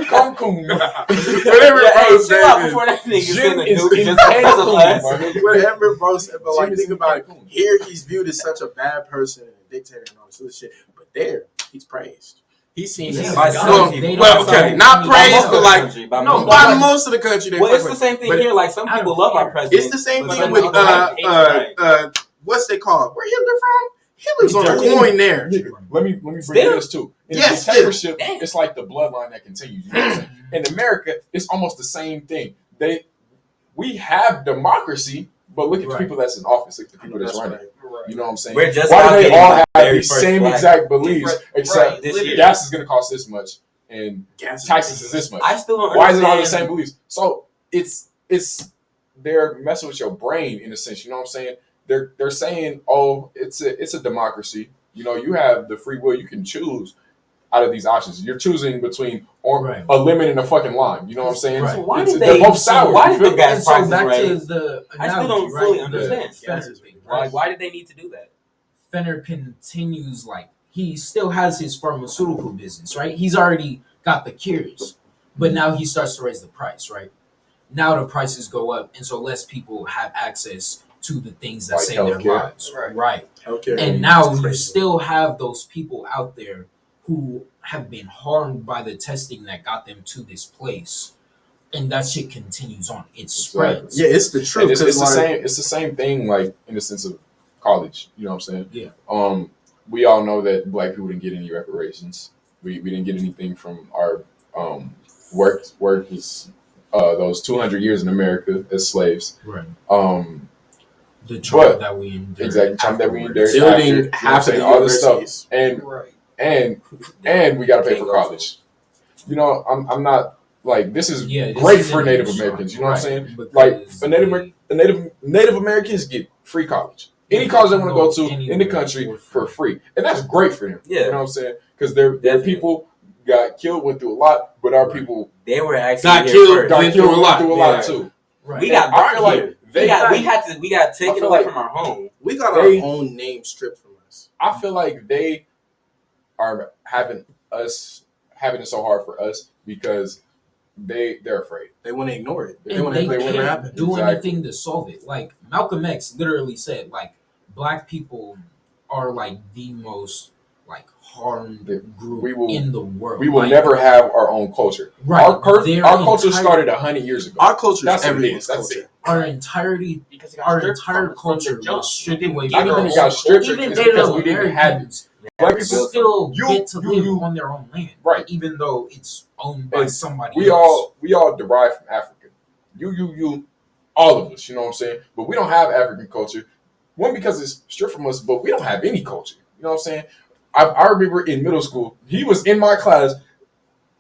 Speaker 1: Kong-kun.
Speaker 3: Whatever,
Speaker 2: Yeah, hey,
Speaker 3: bro
Speaker 2: chill
Speaker 3: said
Speaker 2: out
Speaker 3: it.
Speaker 2: before that nigga
Speaker 1: Jim
Speaker 2: send a
Speaker 1: is
Speaker 2: nuke
Speaker 1: in
Speaker 2: just because of us.
Speaker 1: Cancun,
Speaker 3: Whatever, bro said. But like,
Speaker 1: Jim is
Speaker 3: think
Speaker 1: in
Speaker 3: about it.
Speaker 1: Cancun.
Speaker 3: Here, he's viewed as such a bad person and a dictator and all this other shit. But there, he's praised. He's seen
Speaker 5: Yeah,
Speaker 3: as
Speaker 2: by
Speaker 3: well,
Speaker 2: some people.
Speaker 3: well, okay, not
Speaker 2: By
Speaker 3: praised,
Speaker 2: most of
Speaker 3: but
Speaker 2: the
Speaker 3: like
Speaker 2: country, by
Speaker 5: no,
Speaker 2: most-
Speaker 3: by
Speaker 5: like-
Speaker 3: most of the country. They
Speaker 2: Well,
Speaker 3: fuck
Speaker 2: it's the
Speaker 3: with.
Speaker 2: same thing
Speaker 3: But
Speaker 2: here. Like some
Speaker 5: I
Speaker 2: people
Speaker 5: don't
Speaker 2: love our
Speaker 5: care.
Speaker 2: president.
Speaker 3: It's the same
Speaker 2: but
Speaker 3: thing
Speaker 2: some
Speaker 3: with
Speaker 2: people hate Trump.
Speaker 3: what's they called? Where Hitler from? Hitler's on a
Speaker 2: Germany.
Speaker 3: coin there.
Speaker 1: Nigga, let me bring
Speaker 2: Still?
Speaker 1: this too. In
Speaker 3: Yes,
Speaker 1: dictatorship,
Speaker 2: still.
Speaker 1: it's like the bloodline that continues. You know what I'm saying? In America, it's almost the same thing. We have democracy, but look at the
Speaker 5: Right.
Speaker 1: people that's in office, look at the people that's
Speaker 3: That's
Speaker 1: running.
Speaker 3: right.
Speaker 1: You know what I'm saying?
Speaker 2: We're just
Speaker 1: Why
Speaker 2: now
Speaker 1: do they
Speaker 2: getting
Speaker 1: all
Speaker 2: the
Speaker 1: have
Speaker 2: very
Speaker 1: these
Speaker 2: first
Speaker 1: same
Speaker 2: flag.
Speaker 1: exact beliefs,
Speaker 4: Right,
Speaker 1: except
Speaker 4: right.
Speaker 2: This year.
Speaker 1: gas is going to cost this much and
Speaker 3: Gas
Speaker 1: taxes is this much?
Speaker 2: I still don't
Speaker 1: Why is it all the
Speaker 2: understand-
Speaker 1: same beliefs? So it's they're messing with your brain in a sense. You know what I'm saying? They're saying, oh, it's a democracy. You know, you have the free will. You can choose out of these options. You're choosing between
Speaker 5: Right.
Speaker 1: a lemon and a fucking lime. You know what I'm saying?
Speaker 5: Right.
Speaker 2: So why
Speaker 1: It's-
Speaker 2: did
Speaker 1: they're
Speaker 2: they?
Speaker 1: both sour.
Speaker 2: Why
Speaker 1: you
Speaker 2: did
Speaker 1: feel
Speaker 2: the
Speaker 1: me?
Speaker 2: gas
Speaker 5: And so
Speaker 2: prices
Speaker 5: back to
Speaker 2: raise?
Speaker 5: the
Speaker 2: I still
Speaker 5: analogy,
Speaker 2: don't fully
Speaker 5: right?
Speaker 2: understand.
Speaker 5: The Fenner thing, right?
Speaker 2: Like, why did they need to do that?
Speaker 5: Fenner continues, like, he still has his pharmaceutical business, right? He's already got the cures, but now he starts to raise the price, right? Now the prices go up, and so less people have access to the things that
Speaker 1: Like
Speaker 5: save their
Speaker 1: healthcare.
Speaker 5: lives,
Speaker 4: Right.
Speaker 5: right?
Speaker 3: Okay.
Speaker 5: And now
Speaker 3: It's
Speaker 5: you
Speaker 3: crazy.
Speaker 5: still have those people out there who have been harmed by the testing that got them to this place, and that shit continues on. It spreads.
Speaker 3: Yeah, it's the truth.
Speaker 1: It's the same. It's the same thing, like in the sense of college. You know what I'm saying?
Speaker 5: Yeah.
Speaker 1: We all know that Black people didn't get any reparations. We didn't get anything from our work is those 200 years in America as slaves.
Speaker 5: Right. The trauma that we endured.
Speaker 1: Exactly. Time that we endured.
Speaker 3: Building half of the
Speaker 1: all this stuff,
Speaker 4: Right.
Speaker 1: and we got to pay for college. You know, I'm not like this is
Speaker 5: this
Speaker 1: great
Speaker 5: is
Speaker 1: for
Speaker 5: an
Speaker 1: Native
Speaker 5: issue.
Speaker 1: Americans. You know what I'm saying?
Speaker 5: Because
Speaker 1: Like the Native Americans get free college. Any college they want to go to in the country for free, and that's great for them.
Speaker 2: Yeah.
Speaker 1: You know what I'm saying? Because their people got killed, went through a lot, but our people
Speaker 2: They were actually
Speaker 3: got
Speaker 2: here
Speaker 3: killed,
Speaker 2: first.
Speaker 3: went through a lot.
Speaker 1: too.
Speaker 5: Right.
Speaker 2: We got
Speaker 1: I
Speaker 2: brought
Speaker 1: feel like
Speaker 2: here.
Speaker 1: they-
Speaker 2: we got taken
Speaker 1: feel
Speaker 2: away
Speaker 1: like-
Speaker 2: from our home.
Speaker 3: We got
Speaker 1: They-
Speaker 3: our own name stripped from us.
Speaker 1: I feel like they are having it so hard for us because they're afraid.
Speaker 3: They want to ignore it. They
Speaker 5: And
Speaker 3: want
Speaker 5: they
Speaker 3: to play whatever
Speaker 5: can't
Speaker 3: happened.
Speaker 5: do
Speaker 1: Exactly.
Speaker 5: anything to solve it. Like Malcolm X literally said, like Black people are like the most like harmed group
Speaker 1: We will-
Speaker 5: in the world.
Speaker 1: We will
Speaker 5: Like,
Speaker 1: never have our own culture.
Speaker 5: Right.
Speaker 1: Our
Speaker 5: Their
Speaker 1: culture
Speaker 5: entire-
Speaker 1: started 100 years ago.
Speaker 3: Our culture
Speaker 1: That's
Speaker 3: is
Speaker 1: what it
Speaker 3: everyone's
Speaker 1: is. That's
Speaker 3: culture.
Speaker 1: it.
Speaker 5: Our entirety,
Speaker 4: Because it got
Speaker 5: our
Speaker 4: stripped
Speaker 5: entire
Speaker 4: from
Speaker 5: culture
Speaker 4: the jump.
Speaker 5: was stripped away
Speaker 1: Not
Speaker 5: from
Speaker 1: even
Speaker 5: us.
Speaker 1: it got stripped
Speaker 5: Even
Speaker 1: it's
Speaker 5: Native
Speaker 1: because we didn't have it.
Speaker 5: Americans
Speaker 1: Black people,
Speaker 5: still
Speaker 1: you-
Speaker 5: get to live
Speaker 1: you-
Speaker 5: on their own land,
Speaker 1: right?
Speaker 5: even though it's owned by
Speaker 1: And
Speaker 5: somebody
Speaker 1: We
Speaker 5: else.
Speaker 1: all derive from Africa. You, all of us. You know what I'm saying? But we don't have African culture. One, because it's stripped from us, but we don't have any culture. You know what I'm saying? I remember in middle school, he was in my class,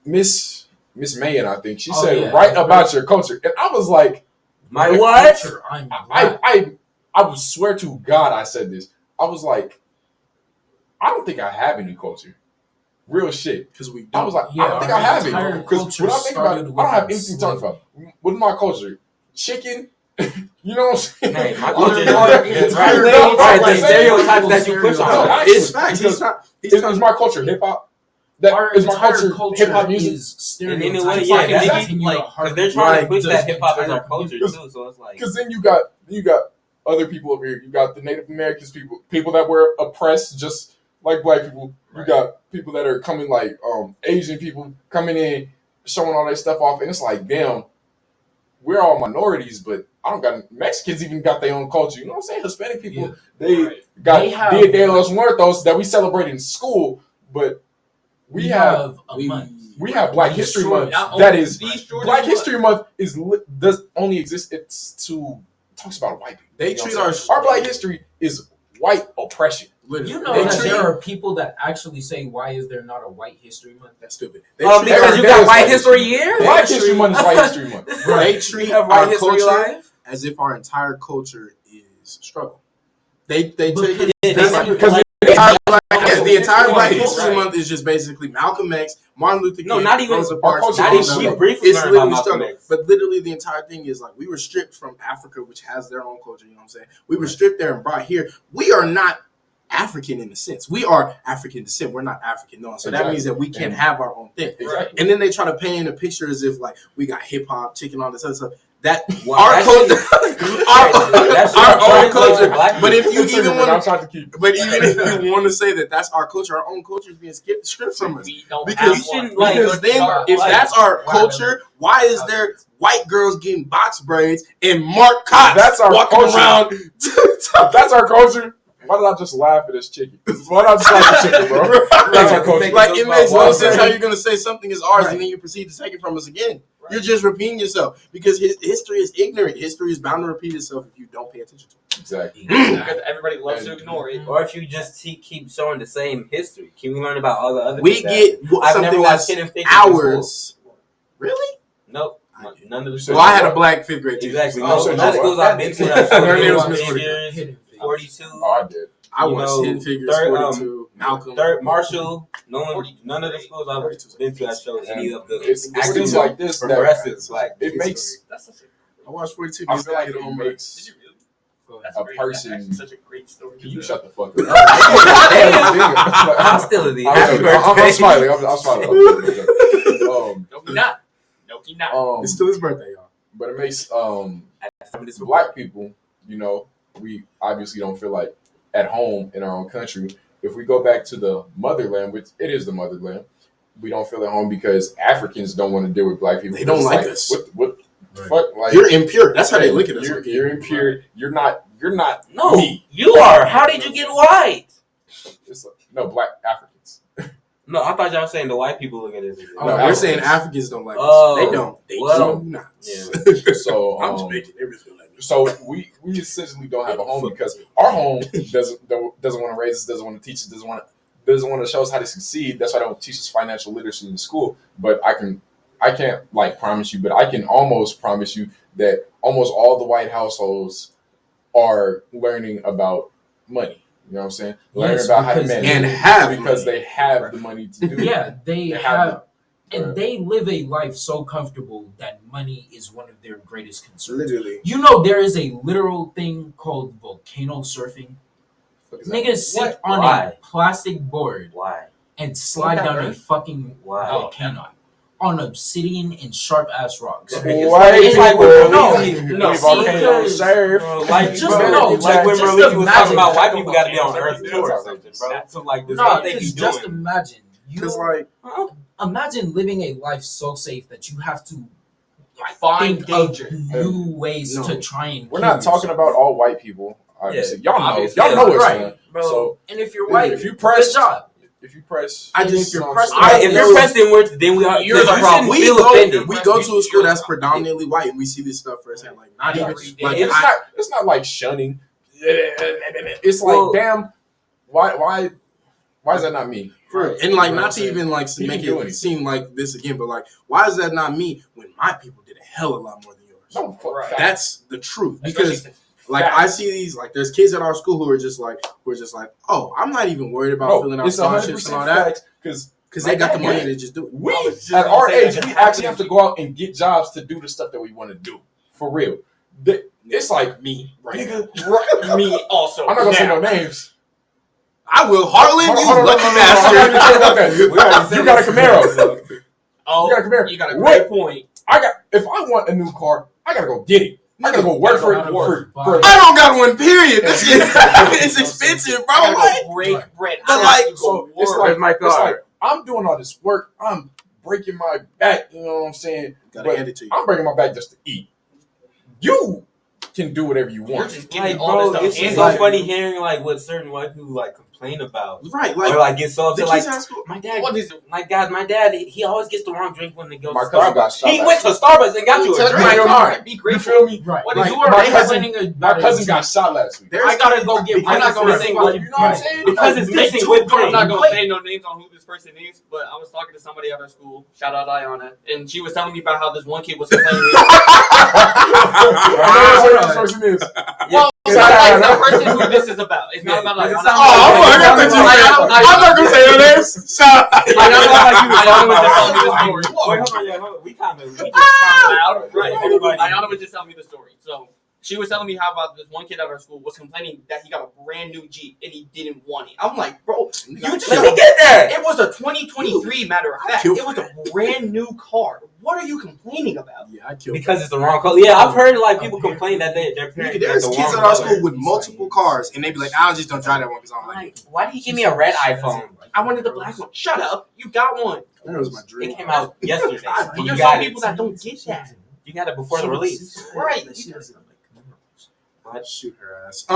Speaker 1: Miss Mayan, I think. She said, "Write about your culture," and I was like,
Speaker 2: My
Speaker 5: Black
Speaker 2: what?
Speaker 5: culture, I'm Black.
Speaker 1: I would swear to God, I said this. I was like, I don't think I have any culture. Real shit.
Speaker 3: Because we
Speaker 1: I
Speaker 3: don't.
Speaker 1: was like,
Speaker 5: Yeah,
Speaker 1: I don't think
Speaker 5: our
Speaker 1: I have
Speaker 5: entire
Speaker 1: it. Because
Speaker 5: culture
Speaker 1: when I think about it,
Speaker 5: started
Speaker 1: I don't
Speaker 5: with
Speaker 1: have anything to talk
Speaker 5: slavery.
Speaker 1: about. What's my culture? Chicken? You know what I'm saying?
Speaker 2: Hey, my
Speaker 1: You
Speaker 2: culture
Speaker 1: know,
Speaker 2: is
Speaker 1: right,
Speaker 2: right.
Speaker 1: right,
Speaker 2: The
Speaker 1: like,
Speaker 2: stereotypes that you push
Speaker 1: No,
Speaker 2: on.
Speaker 1: actually,
Speaker 3: It's facts.
Speaker 1: because
Speaker 3: He's
Speaker 1: Is my culture hip hop? That
Speaker 5: Our
Speaker 1: is my
Speaker 5: entire
Speaker 1: culture hip hop music.
Speaker 5: is
Speaker 2: And in a way,
Speaker 5: stereotypes.
Speaker 2: yeah,
Speaker 5: Like,
Speaker 2: that's
Speaker 5: continue
Speaker 2: like
Speaker 5: to harm
Speaker 2: because they're trying to push
Speaker 5: does
Speaker 2: that hip hop as
Speaker 5: entire-
Speaker 2: our culture too. So it's like
Speaker 1: Because then you got other people over here. You got the Native Americans people that were oppressed just like Black people. You got people that are coming like Asian people coming in, showing all that stuff off, and it's like, damn, we're all minorities, but I don't got Mexicans even got their own culture. You know what I'm saying? Hispanic people, they got
Speaker 5: They have-
Speaker 1: Dia de los Muertos that we celebrate in school, but we have
Speaker 5: a month.
Speaker 1: we have Black
Speaker 5: We
Speaker 1: History
Speaker 5: destroy-
Speaker 1: Month.
Speaker 4: not
Speaker 1: That
Speaker 4: only
Speaker 1: is
Speaker 4: these Jordans,
Speaker 1: Black
Speaker 4: but-
Speaker 1: History Month does only exist. It's to talks about white people.
Speaker 3: They
Speaker 1: You know
Speaker 3: treat
Speaker 1: what I'm saying? our Black history is white oppression.
Speaker 5: You know
Speaker 3: They
Speaker 5: that
Speaker 3: treat-
Speaker 5: there are people that actually say, "Why is there not a White History Month?"
Speaker 3: That's stupid.
Speaker 2: because you
Speaker 1: every day
Speaker 2: got
Speaker 1: is
Speaker 2: White
Speaker 1: White
Speaker 2: History Year.
Speaker 1: Black History Month is White History Month.
Speaker 3: They treat
Speaker 2: have
Speaker 3: our
Speaker 2: White History
Speaker 3: culture
Speaker 2: Live.
Speaker 3: as if our entire culture is struggle. They take
Speaker 5: Because
Speaker 3: it.
Speaker 1: Because
Speaker 3: The entire Black
Speaker 1: Right.
Speaker 3: History Month is just basically Malcolm X, Martin Luther King.
Speaker 2: No, not even-
Speaker 3: Rosa
Speaker 1: our
Speaker 3: Parks,
Speaker 1: culture
Speaker 2: Not
Speaker 1: is
Speaker 3: Malcolm
Speaker 2: even. We
Speaker 3: X.
Speaker 2: briefly
Speaker 3: It's
Speaker 2: learned about
Speaker 3: literally
Speaker 2: Malcolm
Speaker 3: struggle.
Speaker 2: X.
Speaker 3: But literally the entire thing is like we were stripped from Africa, which has their own culture, you know what I'm saying? We were stripped there and brought here. We are not African in a sense. We are African descent. We're not African, no. So that
Speaker 1: Exactly.
Speaker 3: means that we can't
Speaker 1: Yeah.
Speaker 3: have our own thing.
Speaker 1: Exactly.
Speaker 3: And then they try to paint in a picture as if like we got hip hop, chicken, all this other stuff. That
Speaker 2: Well,
Speaker 3: our
Speaker 2: that's-
Speaker 3: culture,
Speaker 2: that's
Speaker 3: our
Speaker 2: our
Speaker 3: own culture.
Speaker 2: Black
Speaker 3: But if you
Speaker 1: It's
Speaker 3: even
Speaker 1: okay, man.
Speaker 3: want
Speaker 1: I'm
Speaker 3: to,
Speaker 1: trying to keep.
Speaker 3: but even if you want to say that that's our culture, our own culture is being stripped from us.
Speaker 4: We don't
Speaker 3: Because
Speaker 4: have
Speaker 2: you shouldn't,
Speaker 4: one.
Speaker 2: like,
Speaker 3: Because then, if
Speaker 2: like,
Speaker 3: that's our culture, why is there white girls getting box braids and Mark Cox
Speaker 1: That's our
Speaker 3: walking
Speaker 1: culture.
Speaker 3: around?
Speaker 1: That's our culture. Why did I just laugh at this chicken? Why did I just laugh at chicken, bro? That's our culture.
Speaker 3: Like it makes no
Speaker 1: Why-
Speaker 3: sense how you're gonna say something is ours
Speaker 5: Right.
Speaker 3: and then you proceed to take it from us again. You're just repeating yourself because history is ignorant. History is bound to repeat itself if you don't pay attention to it.
Speaker 1: Exactly.
Speaker 4: Because everybody loves to ignore it.
Speaker 2: Or if you just keep showing the same history, can we learn about all the other?
Speaker 3: We
Speaker 2: things that-
Speaker 3: get
Speaker 2: I've never
Speaker 3: something
Speaker 2: watched
Speaker 3: that's
Speaker 2: Hidden Figures in school.
Speaker 3: ours. Really?
Speaker 2: Nope, none of the.
Speaker 1: So
Speaker 3: Well, I had a black fifth grade teacher.
Speaker 2: Exactly.
Speaker 1: Oh,
Speaker 2: No,
Speaker 1: so
Speaker 2: none
Speaker 1: no,
Speaker 2: of the schools I've been to.
Speaker 3: Her name was Miss
Speaker 2: Hidden
Speaker 3: Whitaker.
Speaker 2: Figures, 42.
Speaker 1: Oh, I did.
Speaker 3: I
Speaker 2: You
Speaker 3: watched
Speaker 2: know,
Speaker 3: Hidden Figures,
Speaker 2: third,
Speaker 3: 42, Malcolm.
Speaker 2: Third Marshall. None of the schools I've been to. I showed any of the
Speaker 1: It's
Speaker 2: active
Speaker 1: things like this that
Speaker 2: progressive black.
Speaker 1: it makes
Speaker 4: That's such a,
Speaker 3: I watched 42.
Speaker 1: I feel like
Speaker 3: Get
Speaker 1: it
Speaker 3: home
Speaker 1: makes
Speaker 4: did you really? That's
Speaker 1: a
Speaker 4: great.
Speaker 1: person.
Speaker 4: That's actually such a great story.
Speaker 1: Can you shut the fuck up?
Speaker 2: Hostility.
Speaker 1: I'm smiling. I'm smiling.
Speaker 4: No, he not. No, he not.
Speaker 3: It's still his birthday, y'all.
Speaker 1: But it makes Black people, you know, we obviously don't feel like at home in our own country. if we go back to the motherland, which it is the motherland, we don't feel at home because Africans don't want to deal with black people.
Speaker 3: They don't like us.
Speaker 1: What the fuck? Like,
Speaker 3: you're impure. That's how they look at us.
Speaker 1: You're impure. You're not
Speaker 2: No,
Speaker 1: me.
Speaker 2: you are. How did you get white?
Speaker 1: It's no black Africans.
Speaker 2: No, I thought y'all were saying the white people look at it.
Speaker 3: Oh,
Speaker 1: No,
Speaker 3: we're saying Africans don't like
Speaker 2: Oh,
Speaker 3: us. They don't. They
Speaker 2: well,
Speaker 3: do not.
Speaker 2: yeah.
Speaker 1: So
Speaker 3: I'm Jamaican. Everything like me.
Speaker 1: So we essentially don't have a home because our home doesn't want to raise us, doesn't want to teach us, doesn't want to show us how to succeed. That's why they don't teach us financial literacy in school. But I can't like promise you, but I can almost promise you that almost all the white households are learning about money. You know what I'm saying? Learning about how to manage
Speaker 3: and have
Speaker 1: because
Speaker 3: money.
Speaker 1: they have the money to do it.
Speaker 6: Yeah, they
Speaker 1: They
Speaker 6: have,
Speaker 1: have
Speaker 6: and they live a life so comfortable that money is one of their greatest concerns.
Speaker 3: Literally.
Speaker 6: You know, there is a literal thing called volcano surfing. Niggas sit
Speaker 2: What?
Speaker 6: on
Speaker 2: Why?
Speaker 6: a plastic board
Speaker 2: Why?
Speaker 6: and slide
Speaker 4: Wouldn't that
Speaker 6: down a
Speaker 4: hurt?
Speaker 6: fucking
Speaker 2: Why?
Speaker 6: volcano on obsidian and sharp ass rocks.
Speaker 1: White
Speaker 2: It's like
Speaker 1: people,
Speaker 2: when
Speaker 6: no,
Speaker 2: no,
Speaker 6: see, because-
Speaker 1: surf.
Speaker 2: Bro, like
Speaker 6: Just
Speaker 2: bro,
Speaker 6: no,
Speaker 2: like when
Speaker 6: just
Speaker 2: Berlucci was talking
Speaker 6: imagine-
Speaker 2: about white people got to be on Earth tour or something, bro. So like this
Speaker 6: No,
Speaker 2: whole thing
Speaker 6: because
Speaker 2: he's
Speaker 6: just
Speaker 2: doing.
Speaker 6: imagine
Speaker 3: Because
Speaker 6: you
Speaker 3: like
Speaker 6: imagine living a life so safe that you have to
Speaker 4: Find
Speaker 6: think
Speaker 4: danger.
Speaker 6: of new ways
Speaker 3: No.
Speaker 6: to try and.
Speaker 1: We're
Speaker 6: kill
Speaker 1: not talking
Speaker 6: yourself.
Speaker 1: about all white people. Obviously,
Speaker 2: Yeah,
Speaker 1: y'all know.
Speaker 2: obviously,
Speaker 1: Y'all know it's
Speaker 6: right,
Speaker 1: fun.
Speaker 2: bro.
Speaker 1: So
Speaker 6: And if you're white,
Speaker 1: if you press,
Speaker 6: good job.
Speaker 1: if you press,
Speaker 3: I
Speaker 6: And
Speaker 3: just
Speaker 6: if you're
Speaker 1: you know,
Speaker 6: pressed
Speaker 1: I-
Speaker 2: If you're pressed inwards, then we are.
Speaker 4: You're
Speaker 2: You're
Speaker 4: the
Speaker 2: the
Speaker 4: problem.
Speaker 3: we
Speaker 2: Feel
Speaker 3: go
Speaker 2: offended.
Speaker 3: we go to a school that's predominantly white and we see this stuff firsthand. Like not even like
Speaker 1: it's not like shunning. It's like
Speaker 2: Well-
Speaker 1: damn. Why is that not me?
Speaker 3: and like not to even like
Speaker 1: He
Speaker 3: make
Speaker 1: can do
Speaker 3: it
Speaker 1: anything.
Speaker 3: seem like this again, but like why is that not me when my people did a hell of a lot more than yours?
Speaker 1: No, fuck
Speaker 4: Right.
Speaker 1: that.
Speaker 3: That's the truth because
Speaker 4: Especially
Speaker 3: like
Speaker 1: Facts.
Speaker 3: I see these like there's kids at our school who are just like oh I'm not even worried about filling out
Speaker 1: it's
Speaker 3: scholarships and all that
Speaker 1: because
Speaker 3: they got the money to just do it.
Speaker 1: we
Speaker 4: I was just
Speaker 1: at
Speaker 4: gonna
Speaker 1: our
Speaker 4: say
Speaker 1: age
Speaker 4: that.
Speaker 1: we actually have to go out and get jobs to do the stuff that we want to do for real. It's like
Speaker 3: Me right.
Speaker 1: nigga,
Speaker 4: me also.
Speaker 1: I'm not gonna say
Speaker 4: Now,
Speaker 1: no names.
Speaker 3: I will Harlan, you
Speaker 1: Hold on,
Speaker 3: lucky
Speaker 1: no,
Speaker 3: bastard.
Speaker 1: I'm not even talking about that.
Speaker 2: We already said
Speaker 1: You got a
Speaker 2: this.
Speaker 1: Camaro.
Speaker 4: Oh,
Speaker 1: You got a Camaro.
Speaker 4: you got a
Speaker 1: What?
Speaker 4: great point.
Speaker 1: If I want a new car, I gotta go get it. I gotta go work for it.
Speaker 3: I don't got one. Period. This shit it's expensive, bro.
Speaker 4: I
Speaker 3: What?
Speaker 4: gotta break bread.
Speaker 3: But
Speaker 4: I
Speaker 3: like,
Speaker 4: have to go
Speaker 1: So it's
Speaker 4: work.
Speaker 1: like
Speaker 2: my
Speaker 1: it's
Speaker 2: car?
Speaker 1: like I'm doing all this work. I'm breaking my back. You know what I'm saying?
Speaker 3: Gotta
Speaker 1: But
Speaker 3: hand it to you.
Speaker 1: I'm breaking my back just to eat. You can do whatever you
Speaker 4: You're
Speaker 1: want.
Speaker 4: just getting
Speaker 2: Like,
Speaker 4: all
Speaker 2: bro,
Speaker 4: this
Speaker 2: it's
Speaker 4: stuff.
Speaker 2: just
Speaker 4: in
Speaker 2: so
Speaker 4: there.
Speaker 2: funny hearing like what certain white people like complain about,
Speaker 3: Right,
Speaker 2: or like get so
Speaker 3: the
Speaker 2: upset.
Speaker 3: kids
Speaker 2: Like
Speaker 3: at school.
Speaker 2: my dad,
Speaker 4: What is it?
Speaker 2: my dad, he always gets the wrong drink when they go
Speaker 1: My
Speaker 2: to
Speaker 1: cousin got
Speaker 2: Starbucks.
Speaker 1: shot
Speaker 2: He
Speaker 1: last
Speaker 2: went to Starbucks and got you a
Speaker 3: took
Speaker 2: drink.
Speaker 3: my car.
Speaker 4: Be
Speaker 1: You
Speaker 4: grateful.
Speaker 1: feel me?
Speaker 6: Right.
Speaker 4: What
Speaker 1: Like,
Speaker 4: is
Speaker 6: You are
Speaker 1: my cousin-
Speaker 6: complaining
Speaker 1: My
Speaker 6: about
Speaker 1: cousin
Speaker 6: it.
Speaker 1: got shot last week.
Speaker 3: There's
Speaker 6: I gotta go get
Speaker 2: I'm not gonna
Speaker 6: breakfast.
Speaker 2: say
Speaker 1: Like, you know what I'm saying?
Speaker 2: because it's
Speaker 6: They
Speaker 2: missing
Speaker 6: too
Speaker 2: whipped
Speaker 6: gone.
Speaker 2: cream.
Speaker 4: I'm not
Speaker 6: Wait.
Speaker 4: gonna say no names on who this person is, but I was talking to somebody at our school. Shout out Ayana, and she was telling me about how this one kid was complaining.
Speaker 1: I know who this person is.
Speaker 4: Well,
Speaker 1: Yeah.
Speaker 4: like the person who this is about. It's not about like.
Speaker 2: It's
Speaker 4: I'm
Speaker 2: not
Speaker 4: not-
Speaker 3: Oh,
Speaker 2: about-
Speaker 3: I got the I'm not gonna say your names. Shout out.
Speaker 4: Ayana was just telling me the story.
Speaker 2: Wait, hold on, yeah, hold on. We just
Speaker 4: Right.
Speaker 2: Everybody-
Speaker 4: Ayana was just telling me the story. So she was telling me how about this one kid at our school was complaining that he got a brand new Jeep and he didn't want it. I'm like, bro, you just
Speaker 2: Let me get that.
Speaker 4: it was a 2023 matter of fact.
Speaker 3: kill
Speaker 4: It was a brand new car. What are you complaining about?
Speaker 3: Yeah, I killed.
Speaker 2: Because it's the wrong color. Yeah, I've heard like people complain that their
Speaker 3: Nigga,
Speaker 2: parents.
Speaker 3: there's
Speaker 2: got the
Speaker 3: kids
Speaker 2: wrong
Speaker 3: at our
Speaker 2: color.
Speaker 3: school with multiple cars, and they be like, "I just don't drive that one because I don't like
Speaker 2: Like,
Speaker 3: it."
Speaker 2: why did he give me a red iPhone?
Speaker 4: I wanted the black one. Shut up. You got one.
Speaker 3: That was my dream.
Speaker 2: It came out yesterday.
Speaker 4: But
Speaker 2: You
Speaker 4: there's
Speaker 2: got
Speaker 4: some
Speaker 2: it.
Speaker 4: people that don't get that.
Speaker 2: You got it before the release.
Speaker 4: Right.
Speaker 3: I'd shoot her ass.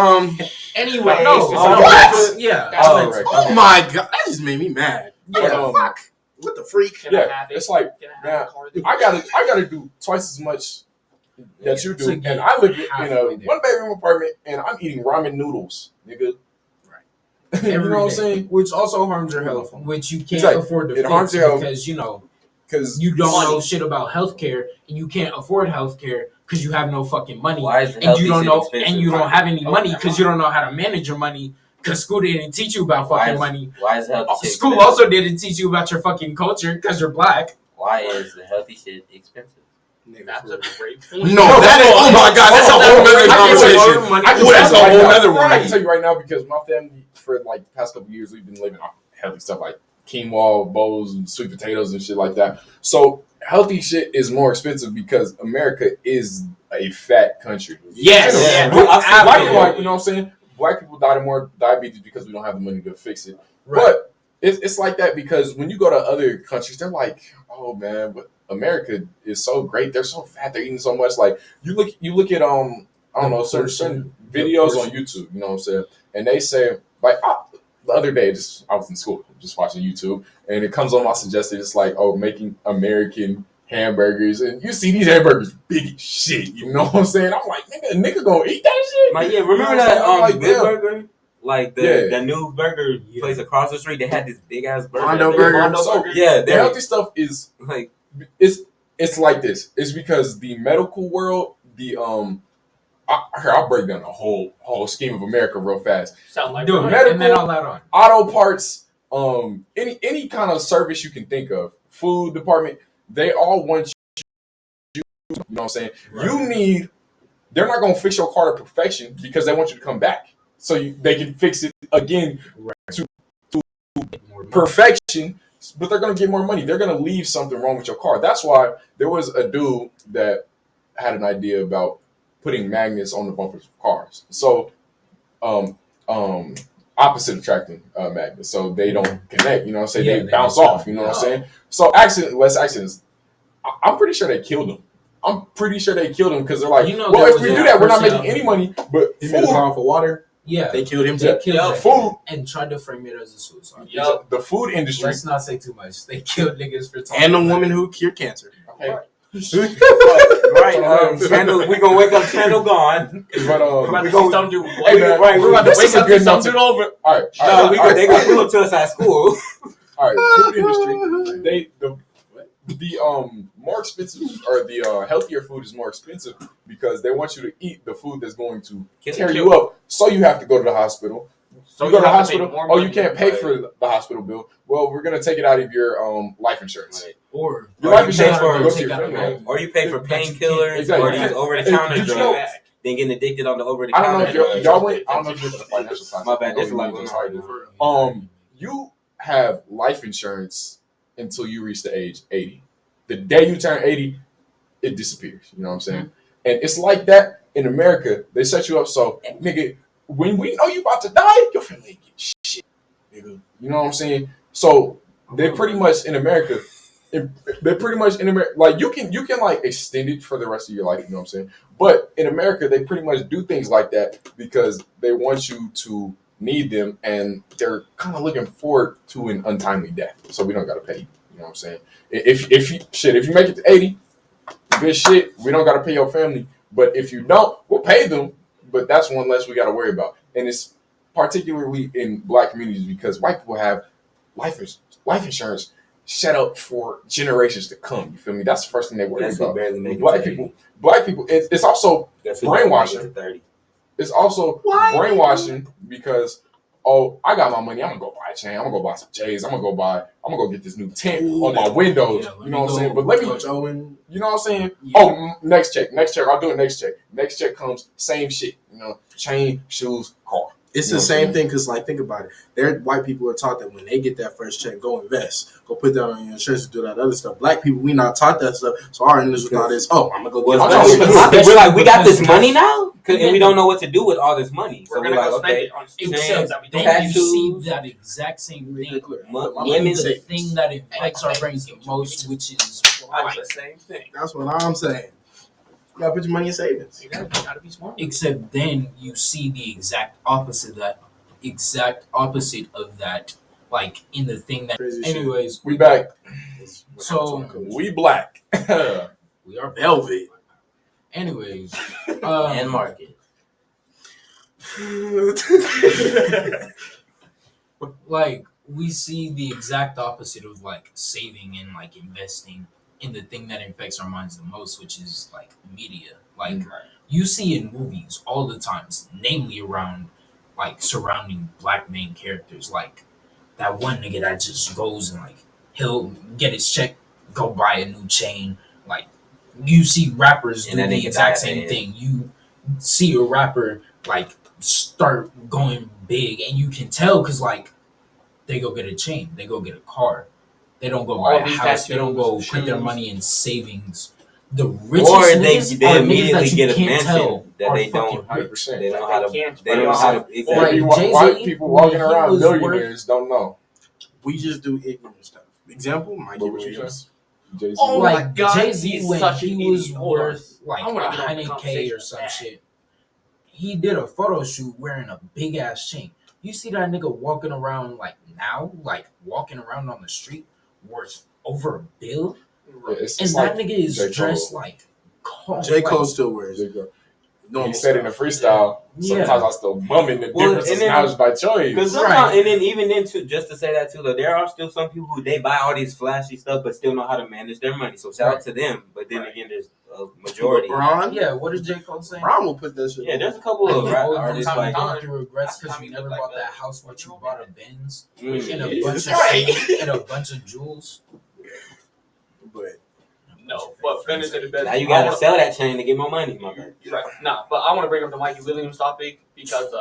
Speaker 4: Anyway,
Speaker 6: No,
Speaker 3: What?
Speaker 6: Yeah.
Speaker 2: Oh,
Speaker 1: right.
Speaker 3: Oh my god, that just made me mad.
Speaker 1: Yeah.
Speaker 3: Fuck. What the freak?
Speaker 4: Can
Speaker 1: Yeah,
Speaker 4: I have it?
Speaker 1: it's like,
Speaker 4: Can I have
Speaker 1: yeah,
Speaker 4: a car?
Speaker 1: I gotta do twice as much that you do,
Speaker 6: To get
Speaker 1: and I live in
Speaker 6: halfway
Speaker 1: a
Speaker 6: there.
Speaker 1: one bedroom apartment, and I'm eating ramen noodles, nigga.
Speaker 3: Right.
Speaker 1: You know what I'm
Speaker 6: Every day.
Speaker 1: saying?
Speaker 3: Which also harms your health.
Speaker 6: Which you can't
Speaker 1: Exactly.
Speaker 6: afford to
Speaker 1: It
Speaker 6: fix
Speaker 1: harms your health.
Speaker 6: because
Speaker 1: Because
Speaker 6: you don't
Speaker 4: Money.
Speaker 6: know shit about healthcare and you can't afford healthcare because you have no fucking money.
Speaker 2: Why is
Speaker 6: And
Speaker 2: healthy
Speaker 6: you don't
Speaker 2: shit
Speaker 6: know
Speaker 2: expensive?
Speaker 6: and you don't have any
Speaker 4: Oh,
Speaker 6: money
Speaker 4: come
Speaker 6: because you don't know how to manage your money because school didn't teach you about
Speaker 2: Why
Speaker 6: fucking
Speaker 2: is-
Speaker 6: money.
Speaker 2: Why is healthy shit
Speaker 6: School
Speaker 2: expensive?
Speaker 6: also didn't teach you about your fucking culture because you're black.
Speaker 2: Why is the healthy shit expensive?
Speaker 4: That's a great point.
Speaker 3: No, that is. Oh my god, that's a whole nother
Speaker 1: I can
Speaker 3: conversation.
Speaker 1: tell you- I can
Speaker 3: What
Speaker 1: tell
Speaker 3: is
Speaker 1: you
Speaker 3: a
Speaker 1: right
Speaker 3: whole
Speaker 1: now-
Speaker 3: nother one?
Speaker 1: I can tell you right now because my family for like the past couple of years we've been living off healthy stuff like quinoa bowls and sweet potatoes and shit like that. So healthy shit is more expensive because America is a fat country.
Speaker 6: Yes.
Speaker 2: Yeah.
Speaker 1: But
Speaker 2: I've seen
Speaker 1: like,
Speaker 2: people-
Speaker 1: you know what I'm saying? black people die of more diabetes because we don't have the money to fix it.
Speaker 3: Right.
Speaker 1: But it's like that because when you go to other countries, they're like, oh man, but America is so great. They're so fat. They're eating so much. Like you look at I don't know, certain videos on YouTube. You know what I'm saying? And they say like the other day, I was in school just watching YouTube, and it comes on my suggested. It's like making American hamburgers, and you see these hamburgers big as shit. You know what I'm saying? I'm like, nigga gonna eat that shit?
Speaker 2: Like, yeah, remember
Speaker 1: You know
Speaker 2: that
Speaker 1: what I'm saying?
Speaker 2: Good
Speaker 1: Damn.
Speaker 2: Burger? Like the new burger place across the street, they had this big ass burger.
Speaker 3: Mondo burger.
Speaker 4: Mondo
Speaker 1: So,
Speaker 4: burger.
Speaker 2: Yeah,
Speaker 1: The
Speaker 2: they're
Speaker 1: healthy stuff is
Speaker 2: like
Speaker 1: it's like this. It's because the medical world, I'll break down the whole scheme of America real fast.
Speaker 4: Sound like
Speaker 6: Do it,
Speaker 1: medical-
Speaker 6: and then I'll add on.
Speaker 1: Auto parts, any kind of service you can think of, food department, they all want you know what I'm saying?
Speaker 6: Right.
Speaker 1: They're not gonna fix your car to perfection because they want you to come back. So they can fix it again to perfection, but they're gonna get more money. They're gonna leave something wrong with your car. That's why there was a dude that had an idea about putting magnets on the bumpers of cars. So, opposite attracting magnets, so they don't connect. You know what I'm saying?
Speaker 6: Yeah,
Speaker 1: they
Speaker 6: they
Speaker 1: bounce
Speaker 6: don't-
Speaker 1: off. You know what I'm saying? So less accidents. I'm pretty sure they killed him. Because they're like,
Speaker 6: You know,
Speaker 1: well,
Speaker 6: there
Speaker 1: if
Speaker 6: was
Speaker 1: we
Speaker 6: that
Speaker 1: do that, we're not
Speaker 6: person
Speaker 1: making any money. But
Speaker 3: He made a
Speaker 1: food,
Speaker 3: call for water.
Speaker 6: Yeah,
Speaker 3: They killed him
Speaker 6: they
Speaker 3: too.
Speaker 6: killed that
Speaker 1: food,
Speaker 6: nigga and tried to frame it as a suicide.
Speaker 4: Yup.
Speaker 1: the food industry.
Speaker 6: Let's not say too much. They killed niggas for talking.
Speaker 3: And the
Speaker 6: about
Speaker 3: woman who cured cancer.
Speaker 1: Okay.
Speaker 2: right. Chandler, we gonna wake up. Chandler gone.
Speaker 1: But
Speaker 4: We're about
Speaker 1: we
Speaker 4: to
Speaker 1: go.
Speaker 4: see some dude.
Speaker 1: Hey, man,
Speaker 2: right,
Speaker 4: We're about to
Speaker 1: this
Speaker 4: wake
Speaker 1: is a
Speaker 4: up
Speaker 1: good
Speaker 4: to some
Speaker 1: note to-
Speaker 4: dude over.
Speaker 1: All right.
Speaker 2: No, they gonna pull up to us at school.
Speaker 1: All right, food industry. The more expensive or the healthier food is more expensive because they want you to eat the food that's going to tear you up. So you have to go to the hospital.
Speaker 4: So
Speaker 1: you go to the
Speaker 4: have to pay
Speaker 1: hospital.
Speaker 4: more
Speaker 1: Oh, you
Speaker 4: money.
Speaker 1: can't pay
Speaker 2: Right.
Speaker 1: for the hospital bill. Well, we're gonna take it out of your life insurance.
Speaker 2: Right.
Speaker 6: Or
Speaker 1: Your
Speaker 2: Or
Speaker 1: life
Speaker 2: you
Speaker 1: insurance
Speaker 2: pay for-
Speaker 1: goes to
Speaker 6: take
Speaker 1: your
Speaker 6: out
Speaker 1: family.
Speaker 6: a-
Speaker 2: Or you pay for painkillers,
Speaker 1: Exactly.
Speaker 2: or these over the
Speaker 1: Hey,
Speaker 2: counter
Speaker 1: did you
Speaker 2: drugs.
Speaker 1: know-
Speaker 2: Then getting addicted on the over the
Speaker 1: I don't know
Speaker 2: counter
Speaker 1: if
Speaker 2: drugs.
Speaker 1: y'all went. I don't know if you went to the financial class.
Speaker 2: My bad. This is
Speaker 1: Oh,
Speaker 2: like
Speaker 1: you
Speaker 2: one
Speaker 1: just
Speaker 2: hour.
Speaker 1: you have life insurance until you reach the age 80. The day you turn 80, it disappears. You know what I'm saying? And it's like that in America. They set you up so, nigga, when we know you about to die, your family ain't getting shit, nigga. You know what I'm saying? So they're pretty much in America. Like you can like extend it for the rest of your life. You know what I'm saying? But in America, they pretty much do things like that because they want you to need them, and they're kind of looking forward to an untimely death. So we don't gotta pay you. You know what I'm saying? If you make it to 80, good shit. We don't gotta pay your family. But if you don't, we'll pay them. But that's one less we gotta worry about. And it's particularly in black communities because white people have life insurance set up for generations to come. You feel me? That's the first thing they worry
Speaker 2: Guess who
Speaker 1: about.
Speaker 2: barely make it
Speaker 1: Black
Speaker 2: to
Speaker 1: people. Black people. It's also
Speaker 2: Guess who barely make it
Speaker 1: brainwashing.
Speaker 2: to 30.
Speaker 1: It's also brainwashing because I got my money. I'm gonna go buy a chain. I'm gonna go buy some J's. I'm gonna go get this new tint on my windows.
Speaker 6: Yeah,
Speaker 1: you know what I'm saying? But let me,
Speaker 3: Coach Owen.
Speaker 1: you know what I'm saying?
Speaker 6: Yeah.
Speaker 1: Oh, next check. I'll do it next check. Next check comes, same shit. You know, chain, shoes, car.
Speaker 3: It's
Speaker 1: You know
Speaker 3: the
Speaker 1: what I'm
Speaker 3: same
Speaker 1: saying?
Speaker 3: thing because, like, think about it. White people are taught that when they get that first check, go invest, go put that on your insurance, do that other stuff. Black people, we not taught that stuff, so our initial thought is, I'm gonna go
Speaker 2: Well,
Speaker 3: get
Speaker 1: I'm
Speaker 3: a
Speaker 1: trying to-
Speaker 2: we're like, we got this
Speaker 6: Because-
Speaker 2: money now, and we don't know what to do with all this money. So
Speaker 4: We're
Speaker 2: we're
Speaker 4: gonna
Speaker 2: like,
Speaker 4: go spend
Speaker 2: okay,
Speaker 4: it on
Speaker 6: Except
Speaker 4: things that we don't
Speaker 6: then you
Speaker 2: tattoos.
Speaker 6: see that exact same thing
Speaker 2: women
Speaker 6: in the
Speaker 3: say
Speaker 6: thing that infects our brains the most, which is
Speaker 4: I
Speaker 6: why.
Speaker 4: do the same thing.
Speaker 3: That's what I'm saying. You gotta put your money in savings.
Speaker 4: You gotta be smart.
Speaker 6: Except then you see the exact opposite of that, like in the thing that.
Speaker 3: Crazy shit.
Speaker 6: Anyways,
Speaker 1: We back.
Speaker 6: so
Speaker 1: We black.
Speaker 6: we are
Speaker 3: Velvet.
Speaker 6: Anyways,
Speaker 2: and market.
Speaker 6: like we see the exact opposite of like saving and like investing in the thing that infects our minds the most, which is like media. Like you see in movies all the times, namely around like surrounding black main characters, like that one nigga that just goes and like he'll get his check, go buy a new chain. Like you see rappers
Speaker 2: And
Speaker 6: do
Speaker 2: that
Speaker 6: the
Speaker 2: nigga
Speaker 6: exact
Speaker 2: bad,
Speaker 6: same
Speaker 2: man.
Speaker 6: thing. You see a rapper like start going big, and you can tell because like they go get a chain, they go get a car, they don't go buy
Speaker 4: All
Speaker 6: a
Speaker 4: these
Speaker 6: house, they don't go
Speaker 4: tattoos,
Speaker 6: put their
Speaker 4: shoes.
Speaker 6: money in savings. The richest
Speaker 2: Or
Speaker 6: niggas
Speaker 2: they
Speaker 6: are niggas
Speaker 2: immediately
Speaker 6: that you
Speaker 2: get a
Speaker 6: can't
Speaker 2: mansion.
Speaker 6: tell
Speaker 2: that
Speaker 6: are
Speaker 2: they
Speaker 6: fucking
Speaker 2: don't.
Speaker 1: 100%.
Speaker 2: They know
Speaker 4: They
Speaker 2: how to.
Speaker 4: can't
Speaker 2: They don't know how to. Exactly.
Speaker 6: Like, Jay-Z,
Speaker 1: White people
Speaker 6: when
Speaker 1: walking
Speaker 6: he
Speaker 1: around
Speaker 6: was
Speaker 1: millionaires don't know.
Speaker 3: We just do ignorant stuff. Example, Mikey
Speaker 1: What was you
Speaker 3: Williams.
Speaker 1: Jay-Z.
Speaker 4: Oh my
Speaker 6: like
Speaker 4: God,
Speaker 6: Jay-Z
Speaker 4: he's
Speaker 6: when
Speaker 4: such an
Speaker 6: he was
Speaker 4: idiot. Hold on.
Speaker 6: worth like
Speaker 4: I wanna get on the
Speaker 6: 100K
Speaker 4: conversation
Speaker 6: or
Speaker 4: with
Speaker 6: some
Speaker 4: that.
Speaker 6: shit. He did a photo shoot wearing a big ass chain. You see that nigga walking around like now, like walking around on the street worth over $1 billion,
Speaker 1: Yeah, it's
Speaker 6: and
Speaker 1: like
Speaker 6: that nigga is
Speaker 1: J. Cole.
Speaker 6: dressed like
Speaker 3: J. Cole
Speaker 6: like,
Speaker 3: still wears
Speaker 1: J. Cole.
Speaker 3: normal
Speaker 1: He said in a
Speaker 3: stuff.
Speaker 1: freestyle,
Speaker 6: Yeah.
Speaker 1: sometimes I still bumming. The
Speaker 2: Well,
Speaker 1: difference
Speaker 2: and
Speaker 1: is
Speaker 2: then-
Speaker 1: now is by choice.
Speaker 2: Because sometimes, and then even then too, just to say that too, though, there are still some people who they buy all these flashy stuff, but still know how to manage their money. So shout out to them. But then again, there's a majority.
Speaker 3: LeBron,
Speaker 6: Yeah, what did J. Cole say?
Speaker 3: LeBron will put that shit.
Speaker 2: Yeah, there's a couple of rap
Speaker 6: From
Speaker 2: artists
Speaker 6: time
Speaker 2: like.
Speaker 6: to time through regrets because
Speaker 4: Time
Speaker 6: you
Speaker 4: he
Speaker 6: never
Speaker 4: looked
Speaker 6: bought
Speaker 4: like
Speaker 6: that
Speaker 4: a-
Speaker 6: house, but you bought a Benz and a
Speaker 2: Mm,
Speaker 6: bunch of
Speaker 3: right.
Speaker 6: and a bunch of jewels.
Speaker 3: But
Speaker 4: No, but finish it the best.
Speaker 2: now you gotta sell that chain to get more money, my man.
Speaker 4: Right. Nah, but I want to bring up the Mikey Williams topic because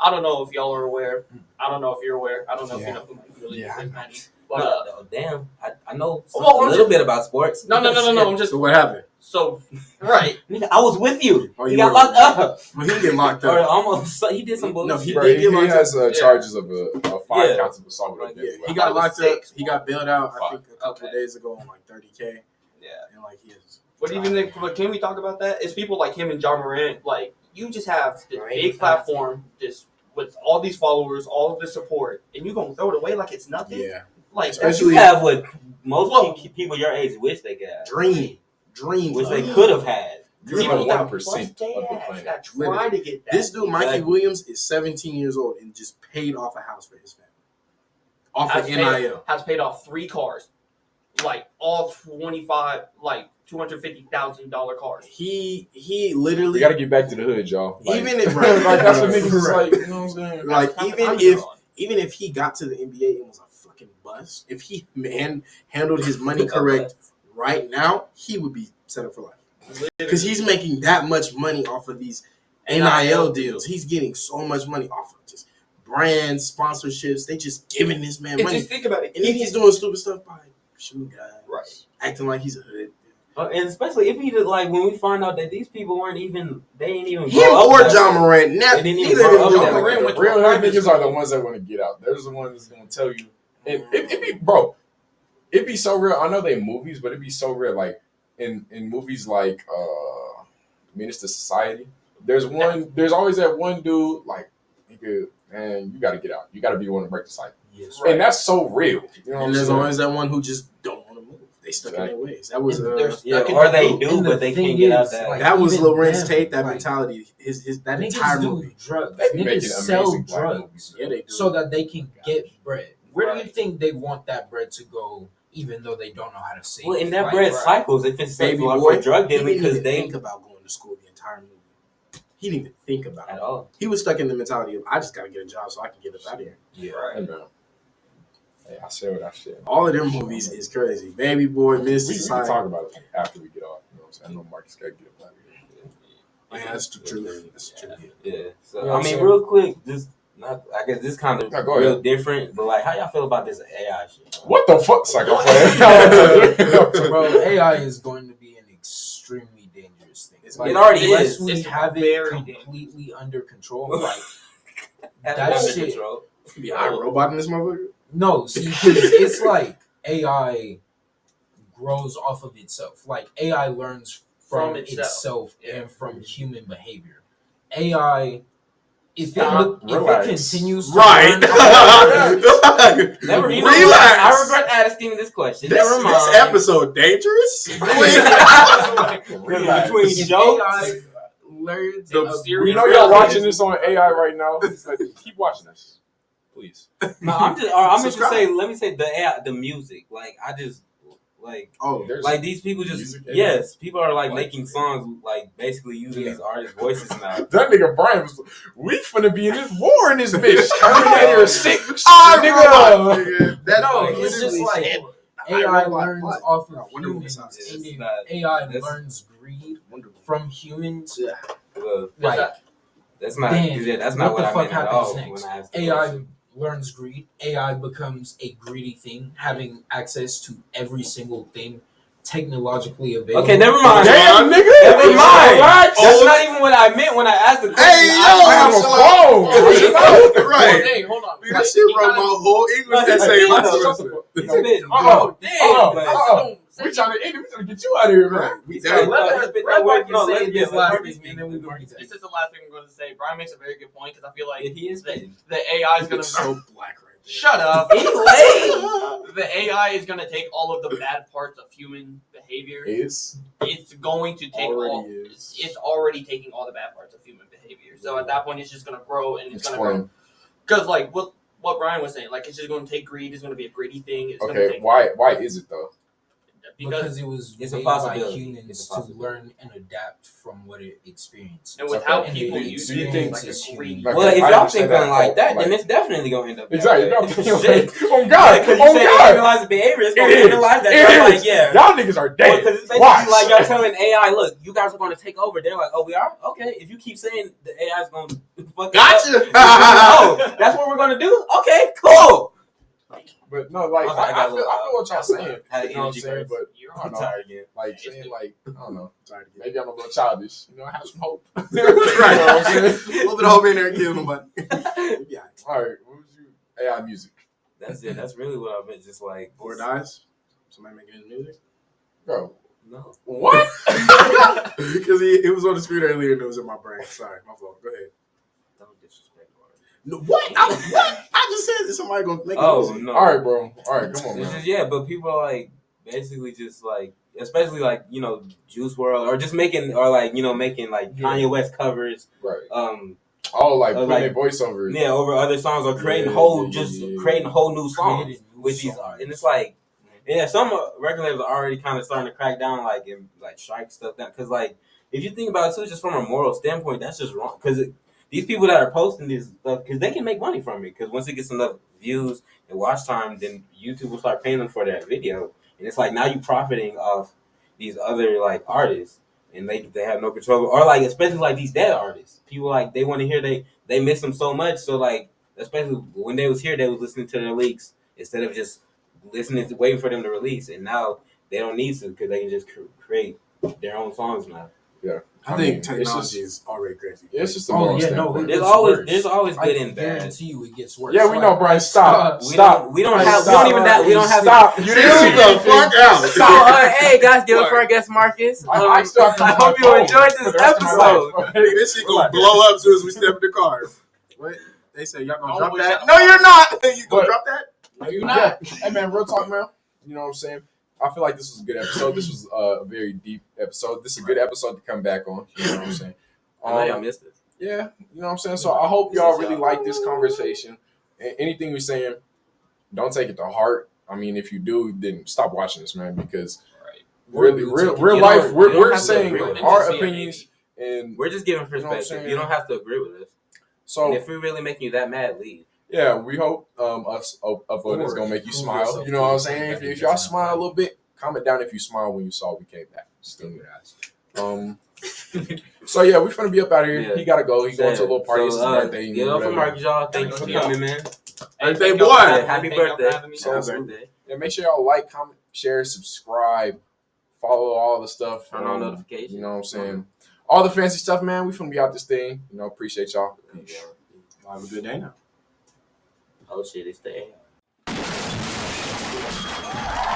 Speaker 4: I don't know if y'all are aware. I don't know if you're aware. I don't know if you know who Mikey Williams
Speaker 3: Yeah, I
Speaker 4: is,
Speaker 3: know.
Speaker 4: Manny. But
Speaker 2: No, damn, I know
Speaker 4: Well,
Speaker 2: a
Speaker 4: I'm
Speaker 2: little
Speaker 4: just-
Speaker 2: bit about sports.
Speaker 4: no. I'm just
Speaker 3: so what happened?
Speaker 4: so right.
Speaker 2: Nigga, I was with you.
Speaker 3: Oh,
Speaker 2: He
Speaker 3: you
Speaker 2: got
Speaker 3: were-
Speaker 2: locked up,
Speaker 3: Well, he get locked
Speaker 2: or
Speaker 3: up.
Speaker 2: almost. So he did some bullshit.
Speaker 3: No, he
Speaker 1: Bro,
Speaker 3: did
Speaker 1: he
Speaker 3: get locked
Speaker 1: has
Speaker 3: up.
Speaker 1: charges of a 5
Speaker 2: Yeah.
Speaker 1: counts of assault with a
Speaker 3: Yeah,
Speaker 1: deadly
Speaker 3: he
Speaker 1: weapon.
Speaker 3: got
Speaker 4: I was
Speaker 3: locked up.
Speaker 4: 6.
Speaker 3: He got bailed out. I
Speaker 1: Fuck.
Speaker 3: think a couple
Speaker 4: Okay.
Speaker 3: of days ago on like 30K.
Speaker 4: Yeah.
Speaker 3: And like he is.
Speaker 4: But even then, but can we talk about that? It's people like him and John Morant. Like you just have this
Speaker 2: Right.
Speaker 4: big platform, this with all these followers, all of this support, and you gonna throw it away like it's nothing.
Speaker 3: Yeah.
Speaker 4: Like that's,
Speaker 2: You
Speaker 3: Especially
Speaker 2: have what most
Speaker 4: Well-
Speaker 2: people your age wish they could have,
Speaker 3: Dream.
Speaker 2: which they could have had.
Speaker 1: You're
Speaker 4: people
Speaker 1: like
Speaker 4: that
Speaker 1: 1%
Speaker 4: bust their
Speaker 1: of the
Speaker 4: ass,
Speaker 1: planet.
Speaker 4: that try to get that.
Speaker 3: This dude, Mikey
Speaker 2: Exactly.
Speaker 3: Williams, is 17 years old and just paid off a house for his family. Off
Speaker 4: has
Speaker 3: of
Speaker 4: paid,
Speaker 3: NIL.
Speaker 4: has paid off 3 cars, like all 25, like $250,000 cars.
Speaker 3: He
Speaker 1: We
Speaker 3: literally
Speaker 1: got to get back to the hood, y'all. Like,
Speaker 3: even if
Speaker 1: like that's what niggas is
Speaker 3: Right.
Speaker 1: like. You know what I'm saying?
Speaker 3: like
Speaker 4: That's
Speaker 3: even
Speaker 4: what
Speaker 3: if
Speaker 4: I'm on.
Speaker 3: even if he got to the NBA and was a fucking bust, if he handled his money correct right now, he would be set up for life. Because he's making that much money off of these NIL deals. He's getting so much money off of just brands, sponsorships. They just giving this man
Speaker 4: And
Speaker 3: money.
Speaker 4: just think about it.
Speaker 3: And then he's doing stupid stuff by shooting guys.
Speaker 4: Right.
Speaker 3: Acting like he's a hood.
Speaker 2: And especially if he did, like when we find out that these people weren't even, they ain't even.
Speaker 3: Him
Speaker 2: grow up
Speaker 3: or
Speaker 2: that
Speaker 3: John
Speaker 2: way.
Speaker 3: Morant. Now,
Speaker 2: They didn't even
Speaker 3: neither
Speaker 2: grow
Speaker 3: of them
Speaker 2: up
Speaker 3: John
Speaker 2: that
Speaker 3: Morant.
Speaker 2: way.
Speaker 4: went to
Speaker 1: Real
Speaker 4: a
Speaker 1: hood
Speaker 4: private
Speaker 1: niggas are the
Speaker 4: school.
Speaker 1: ones that want to get out. They're the ones that's gonna tell you. And it be bro. It be so real. I know they movies, but it be so real. Like in movies like Menace to Society. There's always that one dude like, nigga, man, you got to get out. You got to be the one to break the cycle.
Speaker 6: Yes,
Speaker 1: And that's so real. You know what I'm
Speaker 3: And there's
Speaker 1: saying?
Speaker 3: always that one who just don't want to move. They stuck in their ways. That was
Speaker 6: And there's-
Speaker 2: Yeah,
Speaker 6: Stuck in
Speaker 2: or
Speaker 6: the
Speaker 2: they
Speaker 6: loop.
Speaker 2: do,
Speaker 6: And the
Speaker 2: but they
Speaker 6: thing
Speaker 2: can't get out
Speaker 6: is,
Speaker 2: that.
Speaker 6: like,
Speaker 3: that was
Speaker 6: even
Speaker 3: Lorenz
Speaker 6: them,
Speaker 3: Tate. That
Speaker 6: like,
Speaker 3: mentality. His that
Speaker 6: Niggas
Speaker 3: entire
Speaker 6: do
Speaker 3: movie.
Speaker 6: drugs.
Speaker 1: They be
Speaker 6: Niggas
Speaker 1: making
Speaker 6: sell
Speaker 1: amazing black
Speaker 6: drugs
Speaker 1: movies.
Speaker 3: Yeah, they do.
Speaker 6: so that they can get bread. Where do you
Speaker 4: Right.
Speaker 6: think they want that bread to go, even though they don't know how to save
Speaker 2: Well,
Speaker 6: it?
Speaker 2: and that
Speaker 6: Like,
Speaker 2: bread
Speaker 4: right.
Speaker 2: cycles if it's
Speaker 3: Baby
Speaker 2: for
Speaker 3: boy,
Speaker 2: drug
Speaker 3: he
Speaker 2: dealing
Speaker 3: didn't
Speaker 2: because
Speaker 3: even
Speaker 2: they
Speaker 3: think about going to school the entire movie. He didn't even think about
Speaker 2: at
Speaker 3: it.
Speaker 2: all.
Speaker 3: He was stuck in the mentality of I just got to get a job so I can get up out of here.
Speaker 6: Yeah.
Speaker 1: Hey, man. Hey, I said what I said.
Speaker 3: All of their movies is crazy. Baby Boy, Miss
Speaker 1: We can
Speaker 3: Society.
Speaker 1: talk about it after we get off. You know what I'm saying? I know Marcus got to get up out of here.
Speaker 3: Yeah, that's the truth. That's the truth.
Speaker 2: Yeah. So
Speaker 1: You know what
Speaker 2: I
Speaker 1: I'm
Speaker 2: mean,
Speaker 1: saying?
Speaker 2: real quick, just not. I guess this kind of
Speaker 1: No, go
Speaker 2: real
Speaker 1: ahead.
Speaker 2: different, but like, how y'all feel about this AI shit?
Speaker 1: What the fuck? It's like I'm playing.
Speaker 6: Bro, AI is going to be an extremely dangerous thing.
Speaker 3: It
Speaker 2: already
Speaker 6: unless
Speaker 2: is.
Speaker 6: we
Speaker 4: It's
Speaker 6: have it
Speaker 4: very
Speaker 6: completely under control. Like,
Speaker 2: That's
Speaker 6: That
Speaker 2: under
Speaker 6: shit-
Speaker 2: control.
Speaker 3: Be I robot in this motherfucker.
Speaker 6: no, see, 'cause it's like AI grows off of itself. Like AI learns from
Speaker 4: From itself.
Speaker 6: itself
Speaker 4: Yeah.
Speaker 6: and from human behavior. AI, if
Speaker 1: Stop.
Speaker 6: it
Speaker 1: Relax.
Speaker 6: continues to
Speaker 3: Right.
Speaker 6: learn,
Speaker 2: Never, you know
Speaker 3: Relax.
Speaker 2: what? I regret asking this question. Never mind.
Speaker 3: This episode dangerous.
Speaker 1: Relax.
Speaker 2: Between
Speaker 6: if
Speaker 2: jokes.
Speaker 6: AI learns
Speaker 3: The-
Speaker 6: a
Speaker 4: serious
Speaker 1: We know y'all watching this on AI right now. Keep watching this, please.
Speaker 2: No, I'm just. Or I'm just
Speaker 3: Subscribe.
Speaker 2: say. Let me say the AI, the music. Like I just like.
Speaker 3: Oh,
Speaker 1: There's
Speaker 2: Like these people just
Speaker 1: Music AI?
Speaker 2: yes, people are like
Speaker 1: Like-
Speaker 2: making songs like basically using these artists' voices now.
Speaker 1: that nigga Brian was. We finna be in this war in this bitch. Terminator 6.
Speaker 3: I
Speaker 1: nigga.
Speaker 3: nigga. That's
Speaker 6: No,
Speaker 3: like
Speaker 6: it's just
Speaker 3: literally
Speaker 6: like
Speaker 3: shit.
Speaker 6: AI
Speaker 3: What?
Speaker 6: learns
Speaker 3: What?
Speaker 6: off
Speaker 3: No,
Speaker 6: of
Speaker 3: Wonder Woman
Speaker 6: humans,
Speaker 3: sounds-
Speaker 6: and
Speaker 2: It's
Speaker 6: if
Speaker 2: not-
Speaker 6: AI
Speaker 2: that's-
Speaker 6: learns greed
Speaker 3: Wonder Woman.
Speaker 6: from humans.
Speaker 3: Yeah.
Speaker 2: Well,
Speaker 6: Like
Speaker 2: that's not.
Speaker 6: Then
Speaker 2: Yeah, that's not
Speaker 6: what
Speaker 2: what,
Speaker 6: the
Speaker 2: I
Speaker 6: fuck
Speaker 2: meant at
Speaker 6: happens
Speaker 2: all.
Speaker 6: next?
Speaker 2: When I asked the
Speaker 6: AI
Speaker 2: question.
Speaker 6: learns greed. AI becomes a greedy thing, having access to every single thing technologically available.
Speaker 2: Okay, never mind.
Speaker 1: Damn, nigga.
Speaker 2: Never mind.
Speaker 1: Relax.
Speaker 2: That's not even what I meant when I asked the question.
Speaker 3: Hey, yo,
Speaker 1: I have a phone.
Speaker 3: Right.
Speaker 4: Hey, hold on.
Speaker 3: Dude, that shit wrote my whole English essay.
Speaker 2: No,
Speaker 3: Listen.
Speaker 2: It's
Speaker 1: Oh,
Speaker 2: damn.
Speaker 1: oh. We trying to get you out of here, man.
Speaker 3: We
Speaker 2: So
Speaker 3: done.
Speaker 2: let's get this last thing, and then we go.
Speaker 4: This is the last thing I'm going to say. Brian makes a very good point because I feel like
Speaker 2: He is
Speaker 4: the AI is going
Speaker 3: It's
Speaker 4: to
Speaker 3: so black right there.
Speaker 4: shut up.
Speaker 2: Anyway,
Speaker 4: The AI is going to take all of the bad parts of human behavior.
Speaker 1: It's
Speaker 4: It's going to take all. It's already taking all the bad parts of human behavior. So at that point, it's just going to grow and it's going to grow. Because like what Brian was saying, like it's just going to take greed. It's going to be a greedy thing. It's going to
Speaker 1: okay.
Speaker 4: take
Speaker 1: Why is it though?
Speaker 6: Because it was
Speaker 2: It's a
Speaker 6: made by
Speaker 2: possibility.
Speaker 6: humans
Speaker 2: It's a
Speaker 6: to
Speaker 2: possibility.
Speaker 6: learn and adapt from what it experienced.
Speaker 4: and with
Speaker 1: Okay.
Speaker 4: how
Speaker 6: And
Speaker 4: people
Speaker 6: the
Speaker 4: use
Speaker 1: do you
Speaker 4: it,
Speaker 1: think
Speaker 4: it's like
Speaker 6: it's
Speaker 4: a greedy.
Speaker 1: human?
Speaker 2: well, if
Speaker 1: I
Speaker 2: y'all
Speaker 1: understand
Speaker 2: think
Speaker 1: that
Speaker 2: like
Speaker 1: part,
Speaker 2: that,
Speaker 1: like-
Speaker 2: then it's definitely gonna end up that
Speaker 1: Exactly.
Speaker 2: way.
Speaker 1: Oh God.
Speaker 2: Because
Speaker 1: Oh
Speaker 2: you say
Speaker 1: God.
Speaker 2: analyze behavior, it's gonna
Speaker 1: It is.
Speaker 2: analyze that.
Speaker 1: It
Speaker 2: You're
Speaker 1: is.
Speaker 2: like, yeah.
Speaker 1: Y'all niggas are dead.
Speaker 2: Because it's basically
Speaker 1: Watch.
Speaker 2: like y'all telling AI, look, you guys are going to take over. They're like, oh, we are? Okay. If you keep saying the AI is going to fuck
Speaker 3: Gotcha.
Speaker 2: oh, that's what we're going to do? Okay, cool.
Speaker 1: But no, like
Speaker 2: Okay, I got
Speaker 1: I
Speaker 2: a
Speaker 1: feel
Speaker 2: little-
Speaker 1: what y'all saying.
Speaker 2: Had an
Speaker 1: You know what I'm
Speaker 2: energy
Speaker 1: saying?
Speaker 2: burst.
Speaker 1: But
Speaker 4: You're
Speaker 1: I
Speaker 2: I'm
Speaker 1: don't know.
Speaker 2: tired again.
Speaker 1: Like saying like I don't know.
Speaker 3: Sorry to get
Speaker 1: Maybe I'm a little childish. You know, I have some hope.
Speaker 3: right.
Speaker 1: You know what I'm saying?
Speaker 3: A little bit of hope in there and kill nobody. Yeah.
Speaker 1: All right. What was you? AI music,
Speaker 2: That's it. That's really what I meant. Just like,
Speaker 3: Or dies. Somebody making his music.
Speaker 1: bro.
Speaker 2: no.
Speaker 1: What?
Speaker 3: Because it was on the screen earlier and it was in my brain. Sorry, my fault. Go ahead.
Speaker 2: Don't disrespect artists.
Speaker 3: No, what? I just said somebody gonna make
Speaker 2: Oh,
Speaker 3: music.
Speaker 2: no.
Speaker 1: All right, bro. All right, come on,
Speaker 2: It's
Speaker 1: man.
Speaker 2: just, yeah, but people are like, basically just like, especially like, you know, Juice WRLD, or just making, or like, you know, making like Kanye West covers,
Speaker 1: Right.
Speaker 2: Oh,
Speaker 1: like putting
Speaker 2: like-
Speaker 1: a voiceover.
Speaker 2: yeah, over other songs, or creating creating whole new songs
Speaker 6: Created new
Speaker 2: with these,
Speaker 6: songs.
Speaker 2: and it's like, yeah, some record labels are already kind of starting to crack down, like and like strike stuff down, because like if you think about it too, just from a moral standpoint, that's just wrong. Because these people that are posting this stuff, because they can make money from it, because once it gets enough views and watch time, then YouTube will start paying them for that video, and it's like now you profiting off these other like artists. And they have no control, or like especially like these dead artists. People like they want to hear they miss them so much. So like especially when they was here, they was listening to their leaks instead of just listening to waiting for them to release. And now they don't need to because they can just create their own songs now.
Speaker 3: I
Speaker 1: mean,
Speaker 3: think
Speaker 1: it's
Speaker 3: technology
Speaker 1: just-
Speaker 3: is already crazy.
Speaker 1: It's just a
Speaker 6: Oh,
Speaker 1: moral
Speaker 6: yeah, no,
Speaker 1: standpoint.
Speaker 6: It's
Speaker 2: There's always
Speaker 6: I
Speaker 2: good and bad.
Speaker 6: guarantee you it gets worse.
Speaker 1: Yeah, we know, Brian. Stop.
Speaker 2: We
Speaker 1: Stop.
Speaker 2: don't
Speaker 1: Brian,
Speaker 2: have
Speaker 1: stop.
Speaker 2: we don't have
Speaker 1: Stop. You didn't see
Speaker 3: the fuck out.
Speaker 2: So hey guys, give it for our guest Marcus.
Speaker 1: I still have to
Speaker 2: I
Speaker 1: use my
Speaker 2: hope you
Speaker 1: phone
Speaker 2: enjoyed
Speaker 1: for
Speaker 2: this
Speaker 1: the rest of my
Speaker 2: episode.
Speaker 1: life.
Speaker 3: Nigga, this shit gonna blow up as soon as we step in the car. What? They say y'all gonna
Speaker 4: Don't
Speaker 3: drop
Speaker 4: wish
Speaker 3: that?
Speaker 4: that
Speaker 3: No, you're not. You gonna
Speaker 1: But-
Speaker 3: drop that?
Speaker 4: No, you're
Speaker 1: Yeah.
Speaker 4: not.
Speaker 1: Hey man, real talk, man. You know what I'm saying? I feel like this was a good episode. This was a very deep episode. This is a good episode to come back on. You know what I'm saying?
Speaker 2: I know y'all missed it.
Speaker 1: Yeah, you know what I'm saying? So I hope y'all really like this conversation. Anything we're saying, don't take it to heart. I mean, if you do, then stop watching this, man, because
Speaker 4: Right.
Speaker 1: really, real
Speaker 2: You
Speaker 1: life,
Speaker 2: don't
Speaker 1: we're
Speaker 2: have to
Speaker 1: saying
Speaker 2: agree with it.
Speaker 1: our
Speaker 4: See,
Speaker 1: opinions. And
Speaker 2: We're just giving
Speaker 1: You know what I'm
Speaker 2: perspective.
Speaker 1: saying?
Speaker 2: You don't have to agree with us. And
Speaker 1: so,
Speaker 2: if we're really making you that mad, leave.
Speaker 1: yeah, we hope us uploading is going to make you
Speaker 6: Prove
Speaker 1: smile.
Speaker 6: yourself
Speaker 1: You know what I'm
Speaker 6: to
Speaker 1: saying?
Speaker 6: yourself.
Speaker 1: If y'all smile a little bit, comment down if you smile when you saw we came back. So yeah, we're gonna be up out of here.
Speaker 2: Yeah.
Speaker 1: He gotta go. He going to a little party. It's his
Speaker 2: So,
Speaker 1: birthday.
Speaker 2: Get off for
Speaker 1: whatever.
Speaker 2: Marcus, y'all. Thank you for
Speaker 4: Yeah.
Speaker 2: coming, man.
Speaker 3: Birthday
Speaker 4: Thank y'all
Speaker 3: boy.
Speaker 4: for having me.
Speaker 2: Happy
Speaker 4: Thank y'all for
Speaker 2: birthday.
Speaker 4: having me.
Speaker 1: So-
Speaker 2: Happy birthday.
Speaker 1: And make sure y'all like, comment, share, subscribe, follow all the stuff.
Speaker 2: Turn on notifications.
Speaker 1: You know what I'm saying? All the fancy stuff, man. We finna be out this thing. You know, appreciate y'all.
Speaker 3: Have a good day now.
Speaker 2: Oh shit, it's the AI.